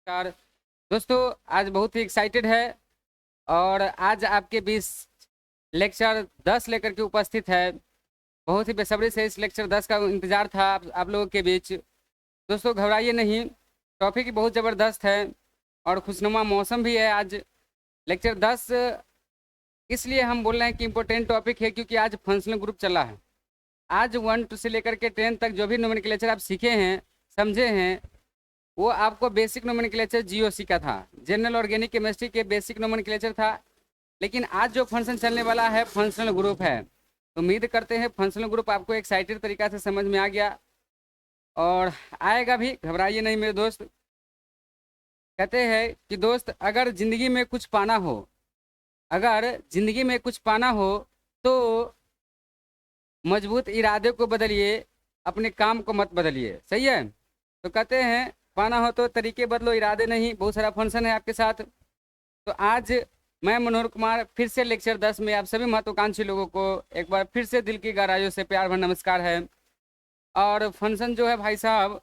नमस्कार दोस्तों। आज बहुत ही एक्साइटेड है और आज आपके बीच लेक्चर 10 लेकर के उपस्थित है। बहुत ही बेसब्री से इस लेक्चर 10 का इंतजार था आप लोगों के बीच। दोस्तों घबराइए नहीं, टॉपिक ही बहुत ज़बरदस्त है और खुशनुमा मौसम भी है। आज लेक्चर 10 इसलिए हम बोल रहे हैं कि इम्पोर्टेंट टॉपिक है क्योंकि आज फंक्शनल ग्रुप चला है। आज 1 से लेकर के 10 तक जो भी नोमेनक्लेचर आप सीखे हैं, समझे हैं, वो आपको बेसिक नोमेनक्लेचर जीओसी का था, जनरल ऑर्गेनिक केमिस्ट्री के बेसिक नोमेनक्लेचर था। लेकिन आज जो फंक्शन चलने वाला है फंक्शनल ग्रुप है। तो उम्मीद करते हैं फंक्शनल ग्रुप आपको एक्साइटेड तरीका से समझ में आ गया और आएगा भी। घबराइए नहीं मेरे दोस्त। कहते हैं कि दोस्त अगर ज़िंदगी में कुछ पाना हो, अगर ज़िंदगी में कुछ पाना हो तो मजबूत इरादे को बदलिए, अपने काम को मत बदलिए। सही है। तो कहते हैं पाना हो तो तरीके बदलो, इरादे नहीं। बहुत सारा फंक्शन है आपके साथ। तो आज मैं मनोहर कुमार फिर से लेक्चर 10 में आप सभी महत्वाकांक्षी लोगों को एक बार फिर से दिल की गहराइयों से प्यार भरा नमस्कार है। और फंक्शन जो है भाई साहब,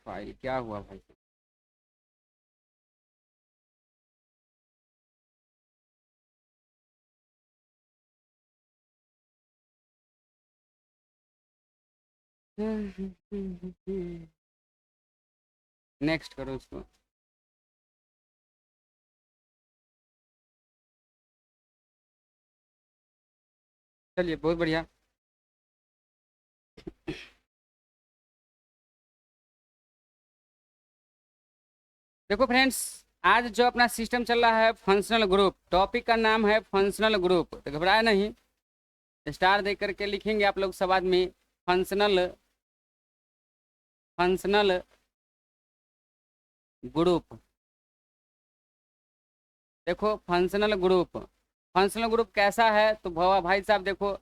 फाइल क्या हुआ भाई? नेक्स्ट करो उसको। चलिए बहुत बढ़िया। देखो फ्रेंड्स, आज जो अपना सिस्टम चल रहा है फंक्शनल ग्रुप, टॉपिक का नाम है फंक्शनल ग्रुप। तो घबराए नहीं, स्टार देख करके लिखेंगे आप लोग सब आदमी। Functional functional group. देखो फंक्शनल ग्रुप कैसा है तो भाई साहब देखो,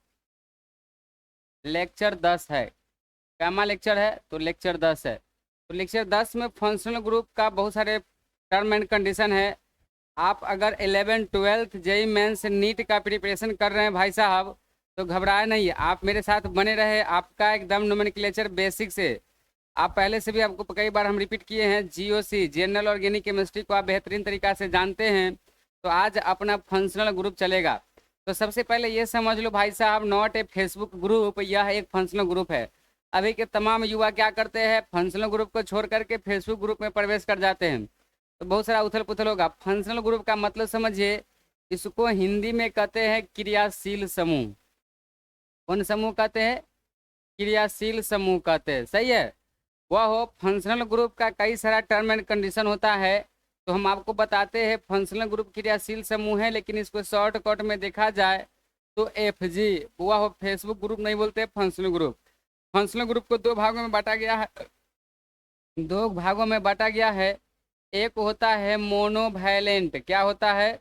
लेक्चर 10 है। कैमा लेक्चर है तो लेक्चर 10 है। तो लेक्चर 10 में फंक्शनल ग्रुप का बहुत सारे टर्म एंड कंडीशन है। आप अगर 11 12 जेई मेंस नीट का प्रिपरेशन कर रहे हैं भाई साहब, तो घबराए नहीं, आप मेरे साथ बने रहे। आपका एकदम नोमेनक्लेचर बेसिक से आप पहले से भी, आपको कई बार हम रिपीट किए हैं, जीओसी जनरल ऑर्गेनिक केमिस्ट्री को आप बेहतरीन तरीका से जानते हैं। तो आज अपना फंक्शनल ग्रुप चलेगा। तो सबसे पहले ये समझ लो भाई साहब, नॉट ए फेसबुक ग्रुप, यह एक फंक्शनल ग्रुप है। अभी के तमाम युवा क्या करते हैं, फंक्शनल ग्रुप को छोड़ करके फेसबुक ग्रुप में प्रवेश कर जाते हैं। तो बहुत सारा उथल पुथल होगा। फंक्शनल ग्रुप का मतलब समझिए, इसको हिंदी में कहते हैं क्रियाशील समूह। कौन समूह कहते हैं? क्रियाशील समूह कहते हैं। सही है। वह हो फंक्शनल ग्रुप का कई सारा टर्म एंड कंडीशन होता है। तो हम आपको बताते हैं फंक्शनल ग्रुप क्रियाशील समूह है, लेकिन इसको शॉर्टकट में देखा जाए तो FG। वह हो फेसबुक ग्रुप नहीं बोलते, फंक्शनल ग्रुप। फंक्शनल ग्रुप को दो भागों में बांटा गया है। एक होता है मोनोवैलेंट। क्या होता है?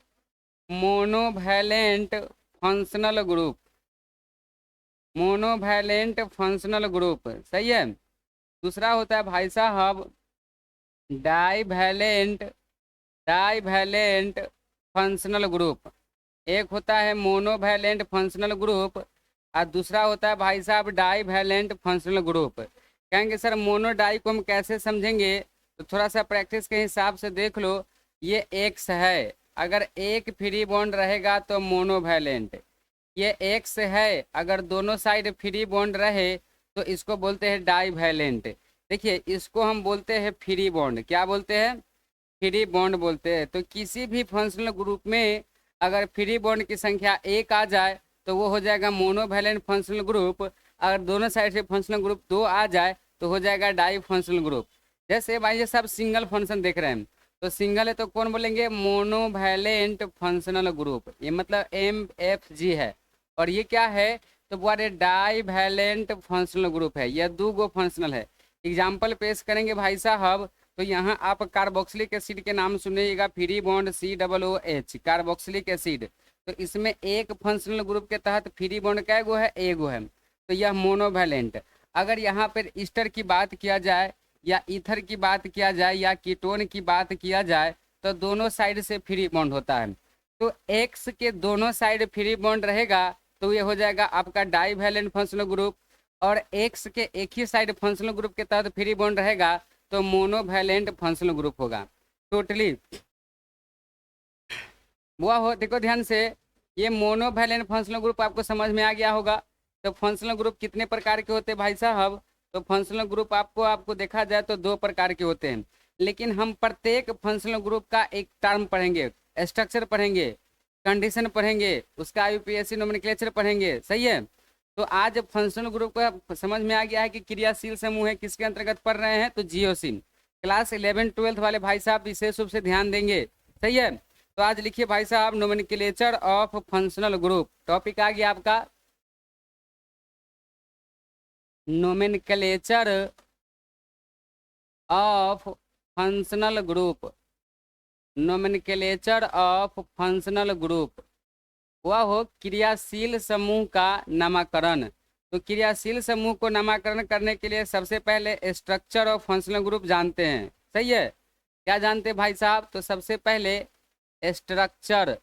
Monovalent functional group. Monovalent functional group. सही है। दूसरा होता है भाई साहब डाईवैलेंट डाईवैलेंट फंक्शनल ग्रुप। एक होता है मोनोवैलेंट फंक्शनल ग्रुप और दूसरा होता है भाई साहब डाईवैलेंट फंक्शनल ग्रुप। कहेंगे सर मोनो डाई को हम कैसे समझेंगे? तो थोड़ा सा प्रैक्टिस के हिसाब से देख लो। ये एक्स है, अगर एक फ्री बॉन्ड रहेगा तो मोनोवैलेंट। ये एक्स है, अगर दोनों साइड फ्री बॉन्ड रहे तो इसको बोलते हैं डाईवैलेंट। देखिए इसको हम बोलते हैं फ्री बॉन्ड। क्या बोलते हैं? फ्री बॉन्ड बोलते हैं। तो किसी भी फंक्शनल ग्रुप में अगर फ्री बॉन्ड की संख्या एक आ जाए तो वो हो जाएगा मोनोवैलेंट फंक्शनल ग्रुप। अगर दोनों साइड से फंक्शनल ग्रुप दो आ जाए तो हो जाएगा डाई फंक्शनल ग्रुप। जैसे भाई ये सब सिंगल फंक्शन देख रहे हैं, तो सिंगल है तो कौन बोलेंगे? Monovalent functional group. ये मतलब MFG है। और ये क्या है? तो वो डाईवैलेंट फंक्शनल ग्रुप है। यह दो गो फंक्शनल है। एग्जाम्पल पेश करेंगे भाई साहब, तो यहाँ आप कार्बोक्सिलिक एसिड के नाम सुनिएगा, free bond COOH, carboxylic acid. तो इसमें एक फंक्शनल ग्रुप के तहत फ्री बॉन्ड कै गो है? एगो है। तो यह मोनोवैलेंट। अगर यहाँ पर ईस्टर की बात किया जाए या ईथर की बात किया जाए या कीटोन की बात किया जाए तो दोनों साइड से फ्री बॉन्ड होता है। तो एक्स के दोनों साइड फ्री बॉन्ड रहेगा तो ये हो जाएगा आपका डाईवैलेंट फंक्शनल ग्रुप, और एक्स के एक ही साइड फंक्शनल ग्रुप के तहत फ्री बॉन्ड रहेगा तो मोनोवैलेंट फंक्शनल ग्रुप होगा। टोटली हुआ हो, देखो ध्यान से, ये मोनोवैलेंट फंक्शनल ग्रुप आपको समझ में आ गया होगा। तो फंक्शनल ग्रुप कितने प्रकार के होते हैं भाई साहब? तो फंक्शनल ग्रुप आपको देखा जाए तो दो प्रकार के होते हैं, लेकिन हम प्रत्येक फंक्शनल ग्रुप का एक टर्म पढ़ेंगे, स्ट्रक्चर पढ़ेंगे, कंडीशन पढ़ेंगे, उसका यूपीएससी नोमेनक्लेचर पढ़ेंगे। सही है। तो आज फंक्शनल ग्रुप का समझ में आ गया है कि क्रियाशील समूह है, किसके अंतर्गत पढ़ रहे हैं? तो जियोसिन। क्लास 11-12 वाले भाई साहब विशेष रूप से ध्यान देंगे। सही है। तो आज लिखिए भाई साहब nomenclature of functional group, topic आ गया आपका nomenclature of functional group. Nomenclature of functional group वह हो क्रियाशील समूह का नामकरण। तो क्रियाशील समूह को नामकरण करने के लिए सबसे पहले स्ट्रक्चर ऑफ फंक्शनल ग्रुप जानते हैं। सही है। क्या जानते हैं भाई साहब? तो सबसे पहले structure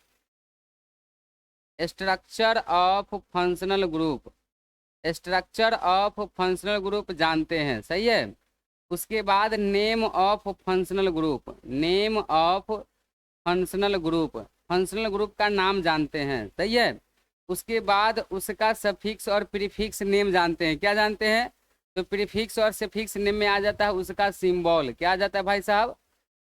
of functional group, structure of functional group जानते हैं। सही है। उसके बाद name of functional group, name of functional group, functional group का नाम जानते हैं। सही है। उसके बाद उसका सफिक्स और प्रीफिक्स नेम जानते हैं। क्या जानते हैं? तो प्रीफिक्स और सफिक्स नेम में आ जाता है उसका सिंबल। क्या आ जाता है भाई साहब?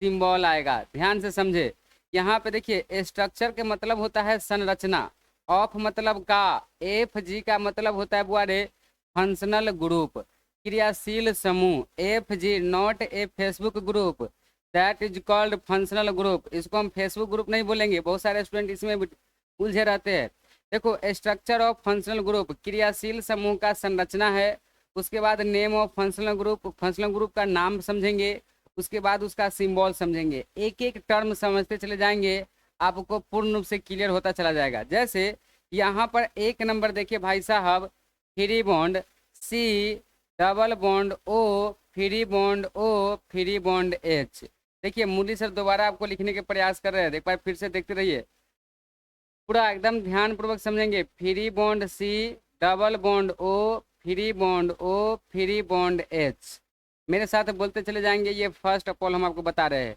सिंबल आएगा। ध्यान से समझे। यहाँ पे देखिए, स्ट्रक्चर के मतलब होता है संरचना, ऑफ मतलब का, एफ जी का मतलब होता है बुआरे फंक्शनल ग्रुप, क्रियाशील समूह। F G not A Facebook group, that is called functional group. इसको हम फेसबुक ग्रुप नहीं बोलेंगे, बहुत सारे स्टूडेंट इसमें उलझे रहते हैं। देखो, स्ट्रक्चर ऑफ फंक्शनल ग्रुप क्रियाशील समूह का संरचना है। उसके बाद name of functional group, functional group का नाम समझेंगे। उसके बाद उसका सिंबल समझेंगे। एक एक टर्म समझते चले जाएंगे, आपको पूर्ण रूप से क्लियर होता चला जाएगा। जैसे यहाँ पर एक नंबर देखिए भाई साहब, free bond C, double bond O, free bond O, free bond H. देखिए मुरली सर दोबारा आपको लिखने के प्रयास कर रहे हैं, एक बार फिर से देखते रहिए, पूरा एकदम ध्यान पूर्वक समझेंगे। Free bond C, double bond O, free bond O, free bond H. मेरे साथ बोलते चले जाएंगे। ये फर्स्ट ऑफ ऑल हम आपको बता रहे हैं,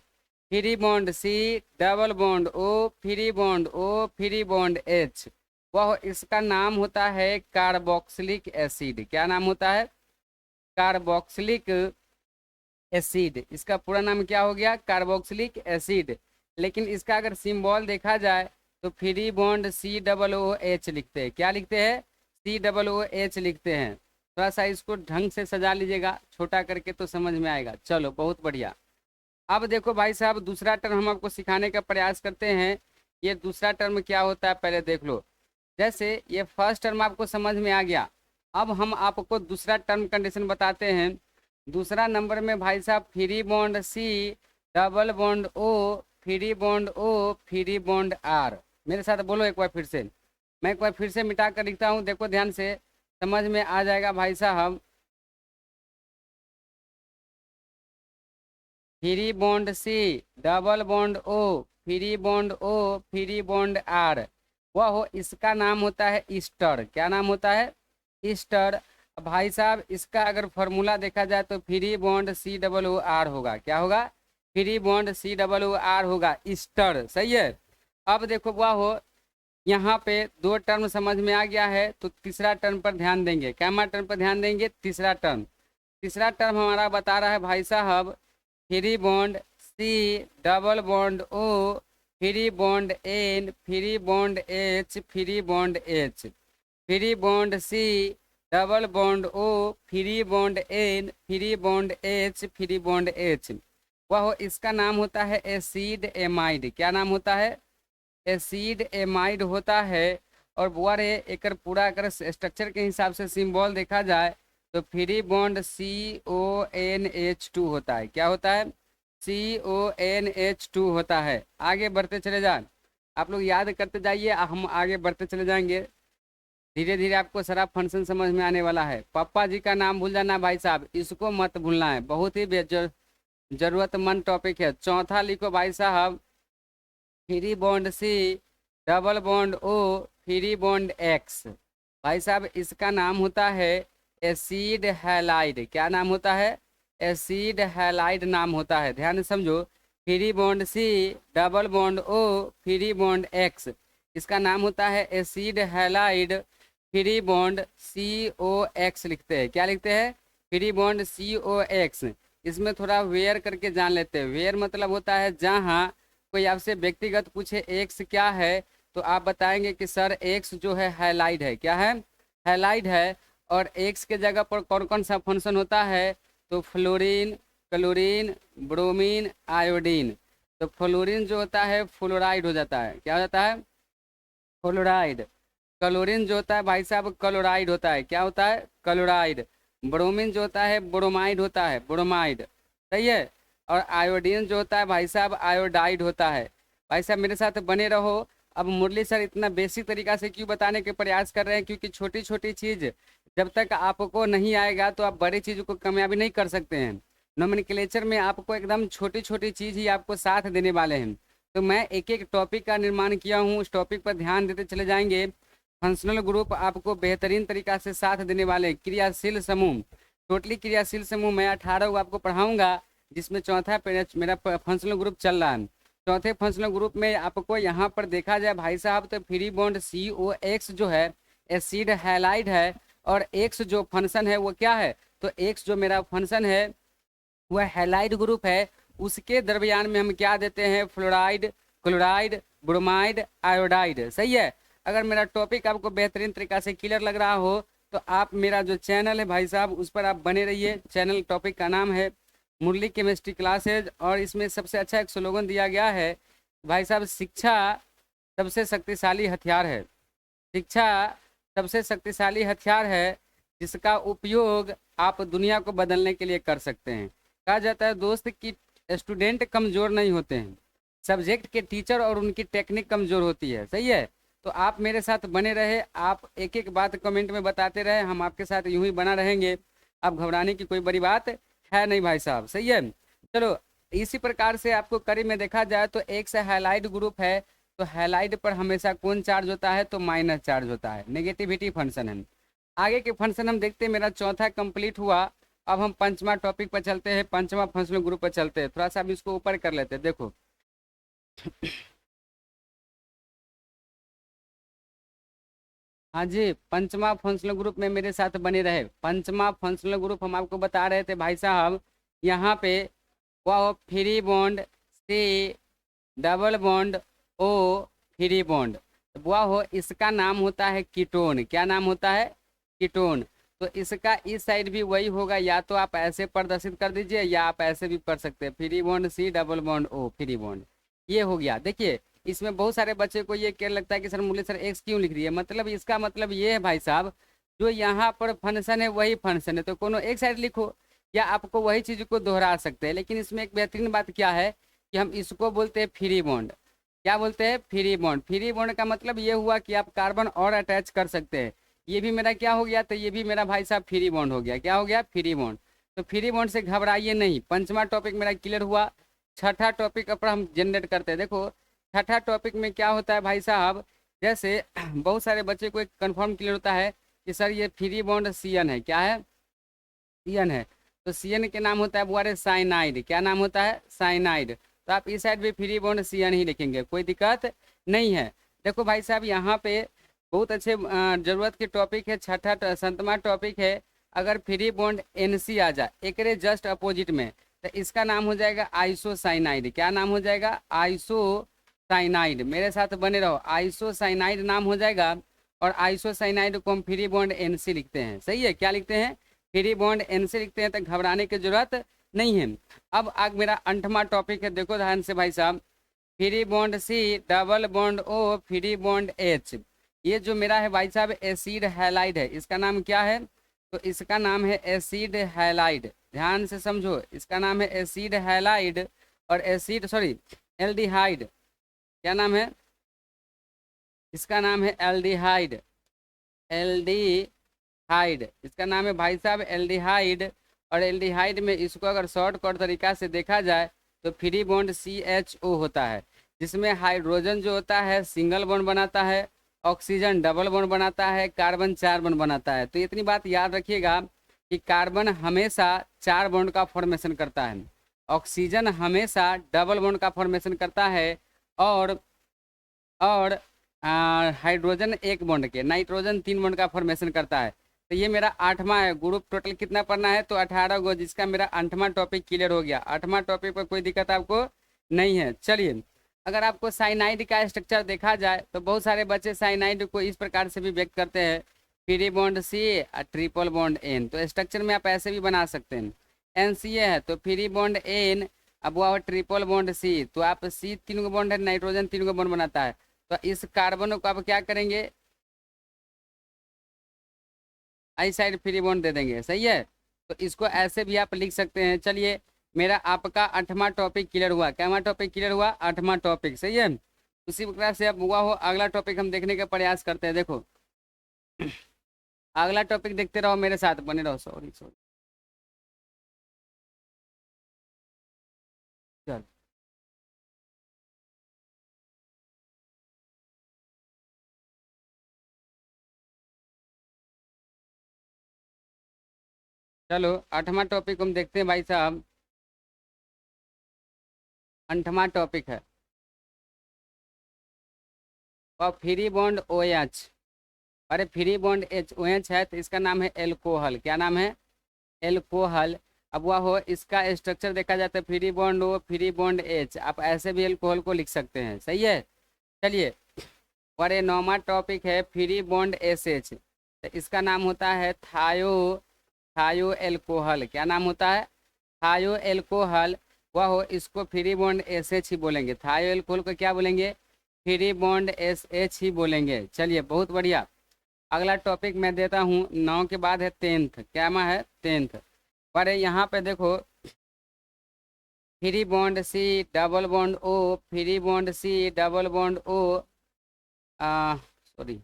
free bond C, double bond O, free bond O, free bond H. वह इसका नाम होता है कार्बोक्सिलिक एसिड। क्या नाम होता है? Carboxylic acid. इसका पूरा नाम क्या हो गया? Carboxylic acid. लेकिन इसका अगर सिंबल देखा जाए तो free bond C double O H लिखते हैं। क्या लिखते हैं? सी डबल ओ एच लिखते हैं। थोड़ा सा इसको ढंग से सजा लीजिएगा, छोटा करके तो समझ में आएगा। चलो बहुत बढ़िया। अब देखो भाई साहब, दूसरा टर्म हम आपको सिखाने का प्रयास करते हैं। ये दूसरा टर्म क्या होता है पहले देख लो। जैसे ये फर्स्ट टर्म आपको समझ में आ गया, अब हम आपको दूसरा टर्म कंडीशन बताते हैं। दूसरा नंबर में भाई साहब free bond C, double bond O, free bond O, free bond R. मेरे साथ बोलो एक बार फिर से, मैं एक बार फिर से मिटा कर लिखता हूँ, देखो ध्यान से, समझ में आ जाएगा भाई साहब। Free bond C, double bond O, free bond O, free bond R, वह हो इसका नाम होता है ईस्टर। क्या नाम होता है? ईस्टर। भाई साहब इसका अगर फॉर्मूला देखा जाए तो free bond C double O R होगा। क्या होगा? Free bond C double O R होगा, ईस्टर। सही है। अब देखो वह हो, यहाँ पे दो टर्म समझ में आ गया है, तो तीसरा टर्म पर ध्यान देंगे। कैमा टर्म पर ध्यान देंगे? तीसरा टर्म। तीसरा टर्म हमारा बता रहा है भाई साहब free bond C, double bond O, free bond N, free bond H, free bond H, free bond C, double bond O, free bond N, free bond H, free bond H. वह इसका नाम होता है एसिड एमाइड। क्या नाम होता है? Acid amide होता है। और बुआ रे एक पूरा अगर स्ट्रक्चर के हिसाब से सिंबल देखा जाए तो फ्री बॉन्ड CONH2 होता है। क्या होता है? CONH2 होता है। आगे बढ़ते चले जाए, आप लोग याद करते जाइए, हम आगे बढ़ते चले जाएंगे। धीरे धीरे आपको सारा फंक्शन समझ में आने वाला है। पापा जी का नाम भूल जाना भाई साहब, इसको मत भूलना है, बहुत ही जरूरतमंद टॉपिक है। चौथा लिखो भाई साहब free bond C, double bond O, free bond X. भाई साहब इसका नाम होता है एसिड हैलाइड। क्या नाम होता है? एसिड हैलाइड नाम होता है, ध्यान से समझो। Free bond C, double bond O, free bond X, इसका नाम होता है acid halide free bond C O X लिखते हैं। क्या लिखते हैं? Free bond C O X. इसमें थोड़ा वेयर करके जान लेते हैं। वेयर मतलब होता है जहाँ कोई आपसे व्यक्तिगत पूछे एक्स क्या है, तो आप बताएंगे कि सर एक्स जो है हैलाइड है। क्या है? हैलाइड है। और एक्स के जगह पर कौन कौन सा फंक्शन होता है? तो फ्लोरीन, क्लोरीन, ब्रोमीन, आयोडीन। तो फ्लोरीन जो होता है फ्लोराइड हो जाता है। क्या हो जाता है? फ्लोराइड। क्लोरीन जो होता है भाई साहब क्लोराइड होता है। क्या होता है? क्लोराइड। ब्रोमीन जो होता है ब्रोमाइड होता है, ब्रोमाइड। सही है। और आयोडीन जो होता है भाई साहब आयोडाइड होता है। भाई साहब मेरे साथ बने रहो। अब मुरली सर इतना बेसिक तरीका से क्यों बताने के प्रयास कर रहे हैं? क्योंकि छोटी छोटी चीज़ जब तक आपको नहीं आएगा तो आप बड़ी चीज़ को कामयाबी नहीं कर सकते हैं। नोमेनक्लेचर में आपको एकदम छोटी छोटी चीज़ ही आपको साथ देने वाले हैं। तो मैं एक एक टॉपिक का निर्माण किया हूँ, उस टॉपिक पर ध्यान देते चले जाएंगे। फंक्शनल ग्रुप आपको बेहतरीन तरीका से साथ देने वाले हैं। क्रियाशील समूह, टोटली क्रियाशील समूह मैं 18 को आपको पढ़ाऊंगा, जिसमें चौथा मेरा फंक्शनल ग्रुप चल रहा है। चौथे फंक्शनल ग्रुप में आपको यहाँ पर देखा जाए भाई साहब तो free bond C O x जो है एसिड हैलाइड है। और एक्स जो फंक्शन है वो क्या है? तो एक्स जो मेरा फंक्शन है वह हैलाइड ग्रुप है। उसके दरमियान में हम क्या देते हैं? Fluoride, chloride, bromide, iodide. सही है। अगर मेरा टॉपिक आपको बेहतरीन तरीका से क्लियर लग रहा हो तो आप मेरा जो चैनल है भाई साहब उस पर आप बने रहिए। चैनल टॉपिक का नाम है मुरली केमिस्ट्री क्लासेज। और इसमें सबसे अच्छा एक स्लोगन दिया गया है भाई साहब, शिक्षा सबसे शक्तिशाली हथियार है। शिक्षा सबसे शक्तिशाली हथियार है जिसका उपयोग आप दुनिया को बदलने के लिए कर सकते हैं। कहा जाता है दोस्त कि स्टूडेंट कमज़ोर नहीं होते हैं, सब्जेक्ट के टीचर और उनकी टेक्निक कमज़ोर होती है। सही है। तो आप मेरे साथ बने रहे, आप एक एक बात कमेंट में बताते रहे, हम आपके साथ यूं ही बना रहेंगे। आप घबराने की कोई बड़ी बात है नहीं भाई साहब। सही है। चलो इसी प्रकार से आपको करीब में देखा जाए तो एक से हैलाइड ग्रुप है। तो हैलाइड पर हमेशा कौन चार्ज होता है? तो माइनस चार्ज होता है, नेगेटिविटी फंक्शन है। आगे के फंक्शन हम देखते हैं। मेरा चौथा कंप्लीट हुआ। अब हम पंचमा टॉपिक पर चलते हैं, पंचमा फंक्शनल ग्रुप पर चलते हैं। थोड़ा सा हम इसको ऊपर कर लेते हैं। देखो हाँ जी, पंचमा फंक्शनल ग्रुप में मेरे साथ बने रहे। पंचमा फंक्शनल ग्रुप हम आपको बता रहे थे भाई साहब, यहाँ पे वह free bond C, double bond O, free bond वह हो, इसका नाम होता है कीटोन। क्या नाम होता है? कीटोन। तो इसका इस साइड भी वही होगा, या तो आप ऐसे प्रदर्शित कर दीजिए या आप ऐसे भी कर सकते हैं, free bond C, double bond O, free bond. ये हो गया। देखिए इसमें बहुत सारे बच्चे को ये क्या लगता है कि सर मुरली सर एक्स क्यों लिख दिए? मतलब इसका मतलब ये है भाई साहब, जो यहाँ पर फंक्शन है वही फंक्शन है, तो कोनो एक साइड लिखो या आपको वही चीज़ को दोहरा सकते हैं। लेकिन इसमें एक बेहतरीन बात क्या है कि हम इसको बोलते हैं फ्री बॉन्ड। क्या बोलते हैं? Free bond. फ्री बॉन्ड का मतलब ये हुआ कि आप कार्बन और अटैच कर सकते हैं। ये भी मेरा क्या हो गया? तो ये भी मेरा भाई साहब फ्री बॉन्ड हो गया। क्या हो गया? Free bond. तो फ्री बॉन्ड से घबराइए नहीं। पंचमा टॉपिक मेरा क्लियर हुआ। छठा टॉपिक पर हम जनरेट करते हैं। देखो छठा टॉपिक में क्या होता है भाई साहब, जैसे बहुत सारे बच्चे को एक कन्फर्म क्लियर होता है कि सर ये फ्री बॉन्ड सी एन है। क्या है? सी एन है। तो सी एन के नाम होता है वो साइनाइड। क्या नाम होता है? साइनाइड। तो आप इस साइड भी फ्री बॉन्ड सी एन ही लिखेंगे, कोई दिक्कत नहीं है। देखो भाई साहब यहाँ पे बहुत अच्छे जरूरत के टॉपिक है। छठा संतमा टॉपिक है। अगर फ्री बॉन्ड एन सी आ जाए एक जस्ट अपोजिट में, तो इसका नाम हो जाएगा आइसोसाइनाइड। क्या नाम हो जाएगा? आइसोसाइनाइड। मेरे साथ बने रहो, आइसोसाइनाइड नाम हो जाएगा। और आइसोसाइनाइड को हम फ्री बॉन्ड एन सी लिखते हैं। सही है। क्या लिखते हैं? फ्री बॉन्ड एन से लिखते हैं। तो घबराने की जरूरत नहीं है। अब आग मेरा 8वां टॉपिक है, देखो ध्यान से भाई साहब, free bond C, double bond O, free bond H. ये जो मेरा है भाई साहब एसिड हैलाइड है। इसका नाम क्या है? तो इसका नाम है एसिड हैलाइड। ध्यान से समझो, इसका नाम है एसिड हैलाइड। और एसिड सॉरी एल्डिहाइड। क्या नाम है? इसका नाम है एल्डिहाइड। एल्डिहाइड इसका नाम है भाई साहब एल्डिहाइड। और एल्डिहाइड में इसको अगर शॉर्ट कट तरीका से देखा जाए तो free bond C H O होता है। जिसमें हाइड्रोजन जो होता है सिंगल बॉन्ड बनाता है, ऑक्सीजन डबल बॉन्ड बनाता है, कार्बन 4 बॉन्ड बनाता है। तो इतनी बात याद रखिएगा कि कार्बन हमेशा 4 बॉन्ड का फॉर्मेशन करता है, ऑक्सीजन हमेशा डबल बॉन्ड का फॉर्मेशन करता है, और और हाइड्रोजन 1 बॉन्ड के, नाइट्रोजन 3 बॉन्ड का फॉर्मेशन करता है। तो ये मेरा 8वां है। ग्रुप टोटल कितना पढ़ना है? तो 18 गो, जिसका मेरा 8वां टॉपिक क्लियर हो गया। 8वां टॉपिक पर कोई दिक्कत आपको नहीं है। चलिए, अगर आपको साइनाइड का स्ट्रक्चर देखा जाए तो बहुत सारे बच्चे साइनाइड को इस प्रकार से भी व्यक्त करते हैं, फ्री बॉन्ड सी और ट्रिपल बॉन्ड एन। तो स्ट्रक्चर में आप ऐसे भी बना सकते हैं, NCA है तो फ्री बॉन्ड एन, अब वो ट्रिपल बॉन्ड सी, तो आप सी 3 गो बॉन्ड है, नाइट्रोजन 3 गो बॉन्ड बनाता है। तो इस कार्बन को आप क्या करेंगे, आई साइड फ्री बॉन्ड दे देंगे, सही है। तो इसको ऐसे भी आप लिख सकते हैं। चलिए, मेरा आपका 8वां टॉपिक क्लियर हुआ। क्या टॉपिक क्लियर हुआ? 8वां टॉपिक, सही है। उसी प्रकार से अब हुआ हो, अगला टॉपिक हम देखने का प्रयास करते हैं। देखो अगला टॉपिक देखते रहो, मेरे साथ बने रहो। सॉरी सॉरी, चल चलो 8वां टॉपिक हम देखते हैं भाई साहब। 8वां टॉपिक है और फ्री बॉन्ड OH। अरे फ्री बॉन्ड OH है तो इसका नाम है एल्कोहल। क्या नाम है? एल्कोहल। अब वह हो, इसका स्ट्रक्चर देखा जाता है free bond O free bond H, आप ऐसे भी एल्कोहल को लिख सकते हैं, सही है। चलिए, और ये 9वां टॉपिक है फ्री बॉन्ड SH, तो इसका नाम होता है थायो एल्कोहल। क्या नाम होता है? थायो एल्कोहल। वह हो, इसको फ्री बॉन्ड SH ही बोलेंगे। थायो एल्कोहल को क्या बोलेंगे? फ्री बॉन्ड SH ही बोलेंगे। चलिए, बहुत बढ़िया। अगला टॉपिक मैं देता हूँ, 9 के बाद है 10th। क्या में है? 10th। पर यहाँ पे देखो, free bond C double bond O, free bond C double bond O, sorry,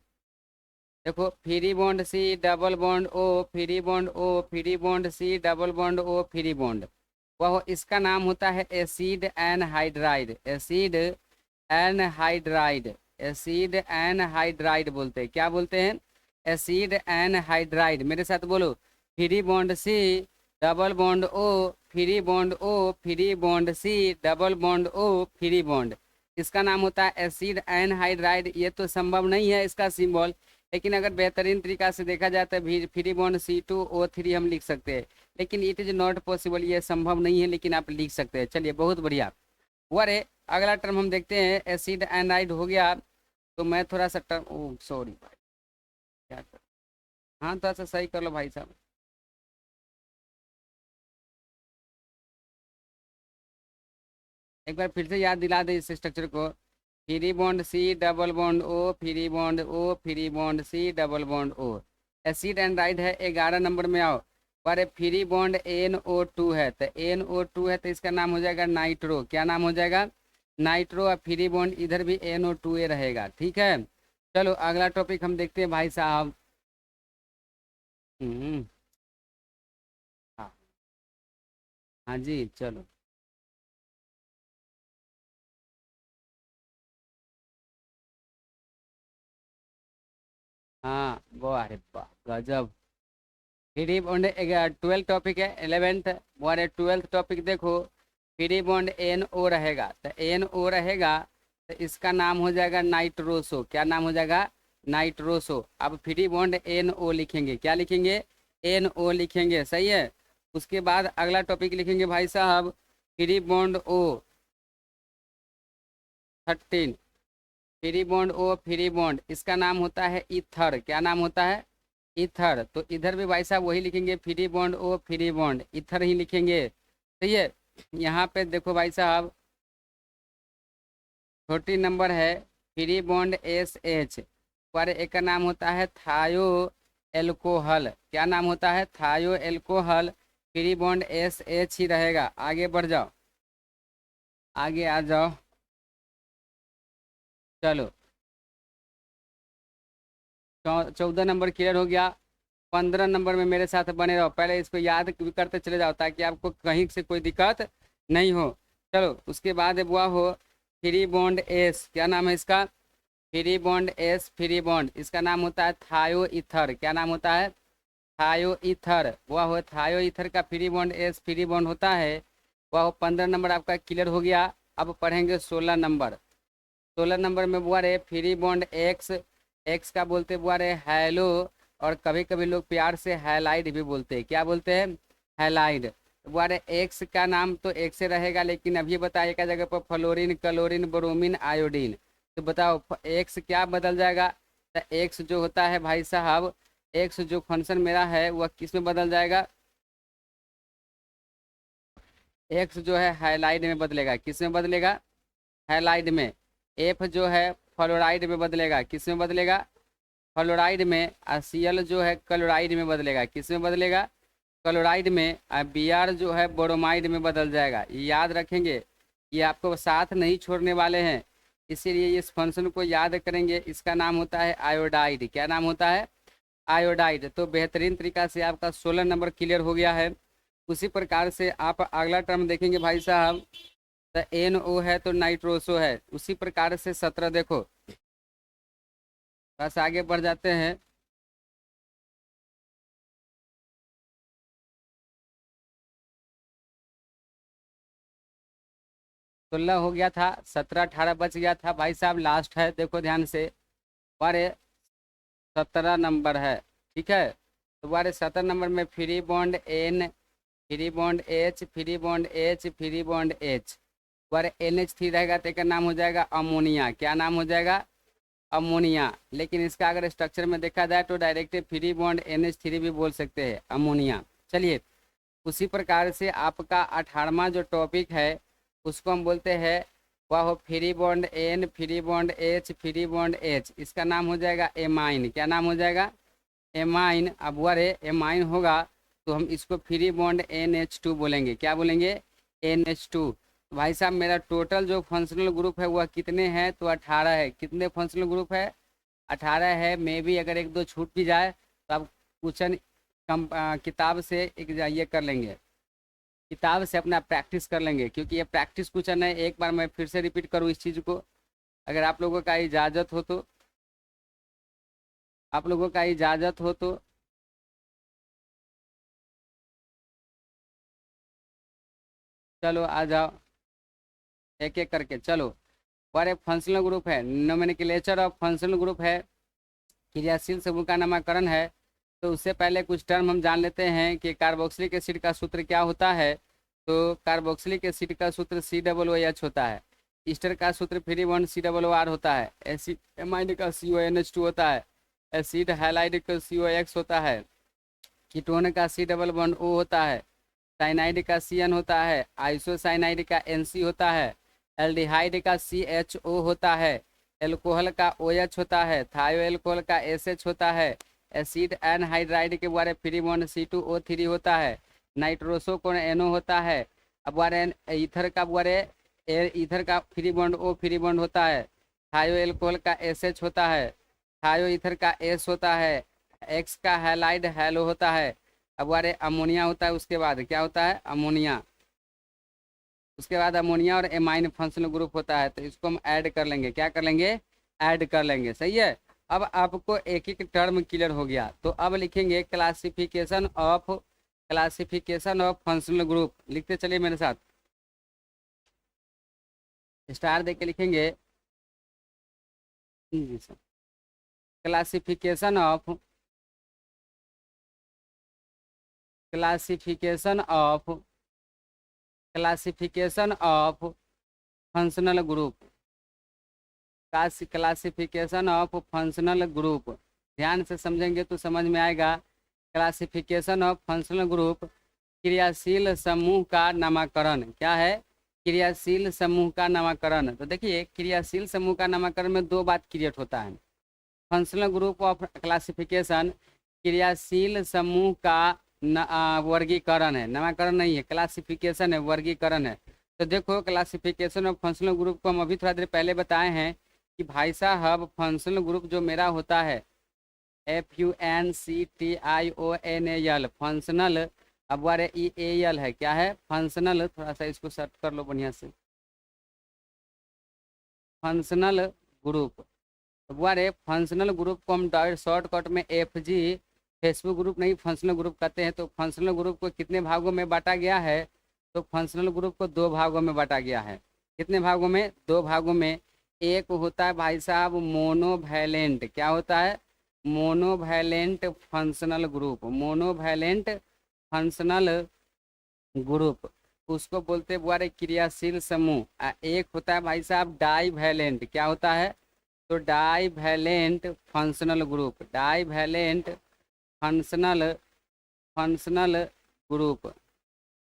देखो free bond C double bond O, free bond O, free bond C double bond O, free bond, वह इसका नाम होता है acid anhydride. Acid anhydride, acid anhydride बोलते हैं। क्या बोलते हैं? Acid anhydride. मेरे साथ बोलो, free bond C double bond O, free bond O, free bond C double bond O, free bond, इसका नाम होता है एसिड एनहाइड्राइड। ये तो संभव नहीं है इसका सिंबल, लेकिन अगर बेहतरीन तरीका से देखा जाए तो फ्री बॉन्ड C2O3 हम लिख सकते हैं, लेकिन इट इज नॉट पॉसिबल, ये संभव नहीं है, लेकिन आप लिख सकते हैं। चलिए, बहुत बढ़िया। वरे अगला टर्म हम देखते हैं, एसिड एनाइड हो गया। तो मैं थोड़ा सा टर्म, ओ सॉरी भाई, क्या कर, हाँ थोड़ा सा सही कर लो भाई साहब। एक बार फिर से याद दिला दे इस स्ट्रक्चर को, free bond C double bond O, free bond O, free bond C double bond O। Acid Android है, 11 नंबर में आओ। पर फ्री बॉन्ड NO2 है, तो NO2 है तो इसका नाम हो जाएगा नाइट्रो। क्या नाम हो जाएगा? नाइट्रो। और फ्री बॉन्ड इधर भी NO2 रहेगा, ठीक है। चलो अगला टॉपिक हम देखते हैं भाई साहब। हम्म, हाँ, हाँ जी, चलो। हाँ वो, अरे वाह गजब। फ्री बॉन्ड 12 टॉपिक है, 11th वो, 12th टॉपिक देखो, फ्री बॉन्ड NO रहेगा, तो NO रहेगा तो इसका नाम हो जाएगा नाइट्रोसो। क्या नाम हो जाएगा? नाइट्रोसो। अब फ्री बॉन्ड NO लिखेंगे, क्या लिखेंगे? NO लिखेंगे, सही है। उसके बाद अगला टॉपिक लिखेंगे भाई साहब, free bond O13, free bond O, free bond, इसका नाम होता है ईथर। क्या नाम होता है? ईथर। तो इधर भी भाई साहब वही लिखेंगे, free bond O, free bond, ether ही लिखेंगे, सही है। यहाँ पे देखो भाई साहब, 14 नंबर है फ्री बॉन्ड SH, पर एक का नाम होता है थायो एल्कोहल। क्या नाम होता है? थायो एल्कोहल। फ्री बॉन्ड SH ही रहेगा। आगे बढ़ जाओ, आगे आ जाओ। चलो, 14 नंबर क्लियर हो गया। 15 नंबर में मेरे साथ बने रहो, पहले इसको याद भी करते चले जाओ ताकि आपको कहीं से कोई दिक्कत नहीं हो। चलो, उसके बाद बुआ हो, फ्री बॉन्ड एस, क्या नाम है इसका? Free bond S, free bond, इसका नाम होता है थायो ईथर। क्या नाम होता है? थायो ईथर। वह हो थायो ईथर का free bond S free bond होता है। वह 15 नंबर आपका क्लियर हो गया। अब पढ़ेंगे 16 नंबर। 16 नंबर में बुआ रे फ्री बॉन्ड एक्स, एक्स का बोलते बुआ रे हैलो, और कभी कभी लोग प्यार से हैलाइड भी बोलते हैं। क्या बोलते हैं? हैलाइड। बुआ रे एक्स का नाम तो एक से रहेगा, लेकिन अभी बताइएगा जगह पर फ्लोरीन, क्लोरीन, ब्रोमीन, आयोडीन। तो बताओ एक्स क्या बदल जाएगा? तो एक्स जो होता है भाई साहब, एक्स जो फंक्शन मेरा है वह किस में बदल जाएगा? एक्स जो है हाइलाइड में बदलेगा। किस में बदलेगा? हाइलाइड में। एफ जो है फ्लोराइड में बदलेगा। किस में बदलेगा? फ्लोराइड में। और Cl जो है क्लोराइड में बदलेगा। किस में बदलेगा? क्लोराइड में। और Br जो है बोरोमाइड में बदल जाएगा। ये याद रखेंगे, ये आपको साथ नहीं छोड़ने वाले हैं, इसीलिए इस फंक्शन को याद करेंगे। इसका नाम होता है आयोडाइड। क्या नाम होता है? आयोडाइड। तो बेहतरीन तरीका से आपका 16 नंबर क्लियर हो गया है। उसी प्रकार से आप अगला टर्म देखेंगे भाई साहब, तो NO है तो नाइट्रोसो है। उसी प्रकार से 17 देखो, बस आगे बढ़ जाते हैं। सोलह हो गया था, 17 18 बच गया था भाई साहब। लास्ट है, देखो ध्यान से। बारे 17 नंबर है, ठीक है। तो बारे 17 नंबर में free bond N, free bond H, free bond H, free bond H। बारे NH3 रहेगा तो इसका नाम हो जाएगा अमोनिया। क्या नाम हो जाएगा? अमोनिया। लेकिन इसका अगर स्ट्रक्चर में देखा जाए तो डायरेक्ट फ्री बॉन्ड NH3 भी बोल सकते हैं, अमोनिया। चलिए, उसी प्रकार से आपका 18वां जो टॉपिक है उसको हम बोलते हैं वह हो free bond N, free bond H, free bond H। इसका नाम हो जाएगा एमाइन। क्या नाम हो जाएगा? एमाइन। अब वह एमाइन होगा तो हम इसको फ्री बॉन्ड NH2 बोलेंगे। क्या बोलेंगे? NH2। भाई साहब मेरा टोटल जो फंक्शनल ग्रुप है वह कितने हैं? तो 18 है। कितने फंक्शनल ग्रुप है? 18 है। मे भी अगर एक दो छूट भी जाए तो आप क्वेश्चन कम किताब से एक ये कर लेंगे, किताब से अपना प्रैक्टिस कर लेंगे, क्योंकि ये प्रैक्टिस क्वेश्चन है। एक बार मैं फिर से रिपीट करूँ इस चीज़ को, अगर आप लोगों का इजाज़त हो तो, आप लोगों का इजाज़त हो तो। चलो आ जाओ, एक एक करके चलो। और एक फंक्शनल ग्रुप है, नोमेनक्लेचर ऑफ फंक्शनल ग्रुप है, क्रियाशील समूह का नामकरण है। तो उससे पहले कुछ टर्म हम जान लेते हैं कि कार्बोक्सिलिक एसिड का सूत्र क्या होता है। तो कार्बोक्सिलिक एसिड का सूत्र COOH होता है। ईस्टर का सूत्र फ्री बॉन्ड COOR होता है। एसिड एमाइड का CONH2 होता है। एसिड हैलाइड का COX होता है। कीटोन का C डबल बॉन्ड O होता है। साइनाइड का CN होता है। आइसोसाइनाइड का NC होता है। एल्डिहाइड का CHO होता है। एल्कोहल का OH होता है। थायो एल्कोहल का SH होता है। एसिड एनहाइड्राइड के बारे फ्री बॉन्ड C2O3 होता है। नाइट्रोसो को NO होता है। अब बारे ईथर का बारे ईथर का free bond O free bond होता है। थायो एल्कोहल का SH होता है। थायो ईथर का S होता है। एक्स का हैलाइड हैलो होता है। अब बारे अमोनिया होता है। उसके बाद क्या होता है? अमोनिया। उसके बाद अमोनिया और एमाइन फंक्शनल ग्रुप होता है। तो इसको हम ऐड कर लेंगे। क्या कर लेंगे? ऐड कर लेंगे। सही है। अब आपको एक एक टर्म क्लियर हो गया। तो अब लिखेंगे क्लासिफिकेशन ऑफ फंक्शनल ग्रुप। लिखते चलिए मेरे साथ, स्टार देके लिखेंगे। Classification of classification of classification of functional group. Classification of functional group, ध्यान से समझेंगे तो समझ में आएगा। क्लासिफिकेशन ऑफ फंक्शनल ग्रुप, क्रियाशील समूह का नामकरण। क्या है? क्रियाशील समूह का नामकरण। तो देखिए, क्रियाशील समूह का नामकरण में दो बात क्रिएट होता है। फंक्शनल ग्रुप ऑफ क्लासिफिकेशन, क्रियाशील समूह का वर्गीकरण है, नामकरण नहीं है, क्लासिफिकेशन है, वर्गीकरण है। तो देखो, क्लासिफिकेशन ऑफ फंक्शनल ग्रुप को हम अभी थोड़ा देर पहले बताए हैं कि भाई साहब फंक्शनल ग्रुप जो मेरा होता है FUNCTIONAL, फंक्शनल। अब बारे EAL है। क्या है? फंक्शनल। थोड़ा सा इसको सर्च कर लो बढ़िया से। Functional group. हमारे फंक्शनल ग्रुप को हम शॉर्टकट में FG फेसबुक ग्रुप नहीं फंक्शनल ग्रुप कहते हैं। तो फंक्शनल ग्रुप को कितने भागों में बांटा गया है? तो फंक्शनल ग्रुप को 2 भागों में बांटा गया है। कितने भागों में? 2 भागों में। एक होता है भाई साहब मोनोवैलेंट, क्या होता है? Monovalent functional group, monovalent functional group, उसको बोलते हैं बुआरे क्रियाशील समूह। एक होता है भाई साहब डाईवैलेंट, क्या होता है? तो divalent functional group, divalent functional functional group,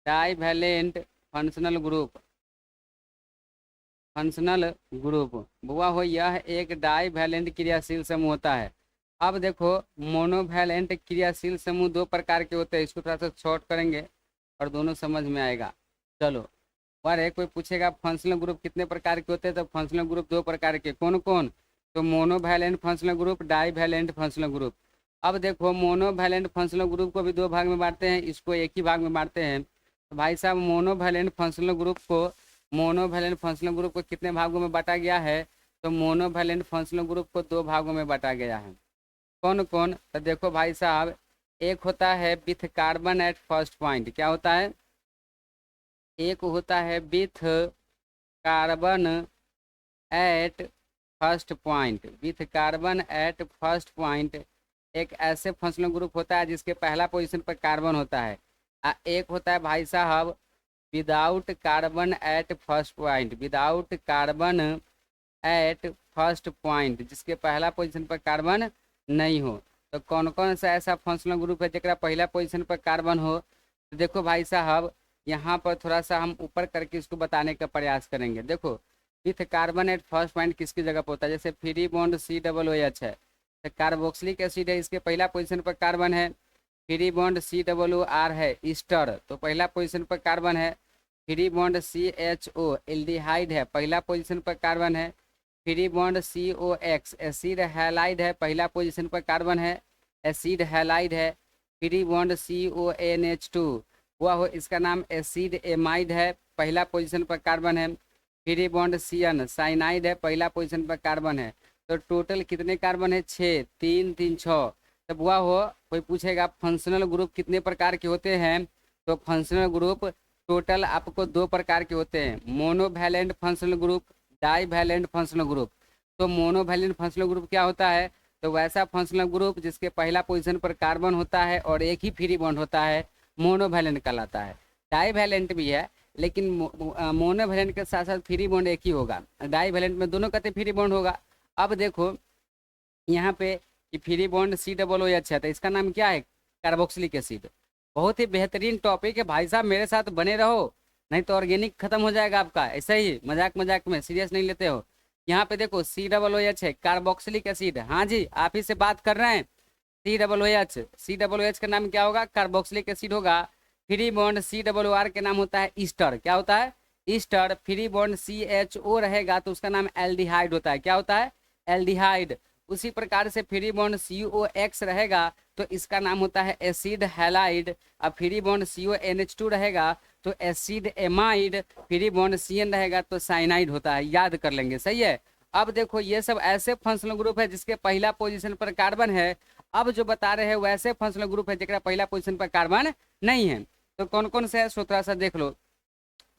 divalent functional group, functional group बुआ हो, यह एक डाईवैलेंट क्रियाशील समूह होता है। अब देखो मोनोवैलेंट क्रियाशील समूह 2 प्रकार के होते हैं, इसको थोड़ा सा शॉर्ट करेंगे और दोनों समझ में आएगा। चलो और एक कोई पूछेगा फंक्शनल ग्रुप कितने प्रकार के होते हैं, तो फंक्शनल ग्रुप 2 प्रकार के, कौन कौन? तो monovalent functional group, divalent functional group. अब देखो मोनोवैलेंट फंक्शनल ग्रुप को भी 2 भाग में बांटते हैं, इसको एक ही भाग में बांटते हैं। तो भाई साहब मोनोवैलेंट फंक्शनल ग्रुप को, मोनोवैलेंट फंक्शनल ग्रुप को कितने भागों में बांटा गया है? तो मोनोवैलेंट फंक्शनल ग्रुप को 2 भागों में बांटा गया है। कौन कौन? तो देखो भाई साहब, एक होता है with carbon at first point, क्या होता है? एक होता है with carbon at first point, with carbon at first point एक ऐसे फंक्शनल ग्रुप होता है जिसके पहला पोजीशन पर कार्बन होता है। एक होता है भाई साहब without carbon at first point, without carbon at first point, जिसके पहला पोजीशन पर कार्बन नहीं हो। तो कौन कौन सा ऐसा फंक्शनल ग्रुप है जरा पहला पोजीशन पर कार्बन हो? तो देखो भाई साहब यहाँ पर थोड़ा सा हम ऊपर करके इसको बताने का प्रयास करेंगे। देखो with carbon at first point किसकी जगह पर होता है? जैसे फ्री बॉन्ड COOH है, तो कार्बोक्सिलिक एसिड है, इसके पहला पोजीशन पर कार्बन है। फ्री बॉन्ड COOR है ईस्टर, तो पहला पोजीशन पर कार्बन है। फ्री बॉन्ड CHO एल्डिहाइड है, पहला पोजीशन पर कार्बन है। Free bond COX acid halide है, पहला पोजीशन पर कार्बन है, एसिड हैलाइड है। फ्री बॉन्ड CONH2 हुआ हो, इसका नाम एसिड एमाइड है, पहला पोजीशन पर कार्बन है। फ्री बॉन्ड CN साइनाइड है, पहला पोजीशन पर कार्बन है। तो टोटल कितने कार्बन है? 6, 3 3 6। तब हुआ हो कोई पूछेगा फंक्शनल ग्रुप कितने प्रकार के होते हैं? तो फंक्शनल ग्रुप टोटल आपको 2 प्रकार के होते हैं, monovalent functional group, divalent functional group. तो मोनोवैलेंट फंक्शनल ग्रुप क्या होता है? तो वैसा फंक्शनल ग्रुप जिसके पहला पोजीशन पर कार्बन होता है और एक ही फ्री बॉन्ड होता है, मोनोवैलेंट कहलाता है। डाईवैलेंट भी है, लेकिन मोनोवैलेंट के साथ साथ फ्री बॉन्ड एक ही होगा, डाईवैलेंट में दोनों कहते फ्री बॉन्ड होगा। अब देखो यहाँ पे कि फ्री बॉन्ड COOH है, तो इसका नाम क्या है? Carboxylic acid. बहुत ही बेहतरीन टॉपिक है भाई साहब, मेरे साथ बने रहो, नहीं तो ऑर्गेनिक खत्म हो जाएगा आपका। ऐसे ही मजाक मजाक में, सीरियस नहीं लेते हो। यहाँ पे देखो COOH है, कार्बोक्सिलिक एसिड। हाँ जी, आप ही से बात कर रहे हैं। COOH का नाम क्या होगा? कार्बोक्सिलिक एसिड होगा। फ्री बॉन्ड COOR के नाम होता है ईस्टर, क्या होता है? ईस्टर। फ्री बॉन्ड CHO रहेगा तो उसका नाम एल्डिहाइड होता है, क्या होता है? एल्डिहाइड। उसी प्रकार से फ्री बॉन्ड COX रहेगा तो इसका नाम होता है एसिड हैलाइड। अब फ्री बॉन्ड CONH2 रहेगा तो acid amide. Free bond CN रहेगा तो साइनाइड होता है, याद कर लेंगे, सही है। अब देखो ये सब ऐसे फंक्शनल ग्रुप है जिसके पहला पोजीशन पर कार्बन है। अब जो बता रहे हैं वैसे फंक्शनल ग्रुप है जिसका पहला पोजीशन पर कार्बन नहीं है। तो कौन कौन से है सो थोड़ा सा देख लो।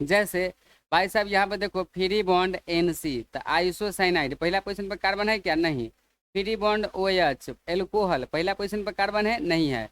जैसे भाई साहब यहाँ पे देखो फ्री बॉन्ड NC, तो आइसोसाइनाइड पहला पोजीशन पर कार्बन है क्या? नहीं। फ्री बॉन्ड OH एल्कोहल पहला पोजीशन पर कार्बन है? नहीं है।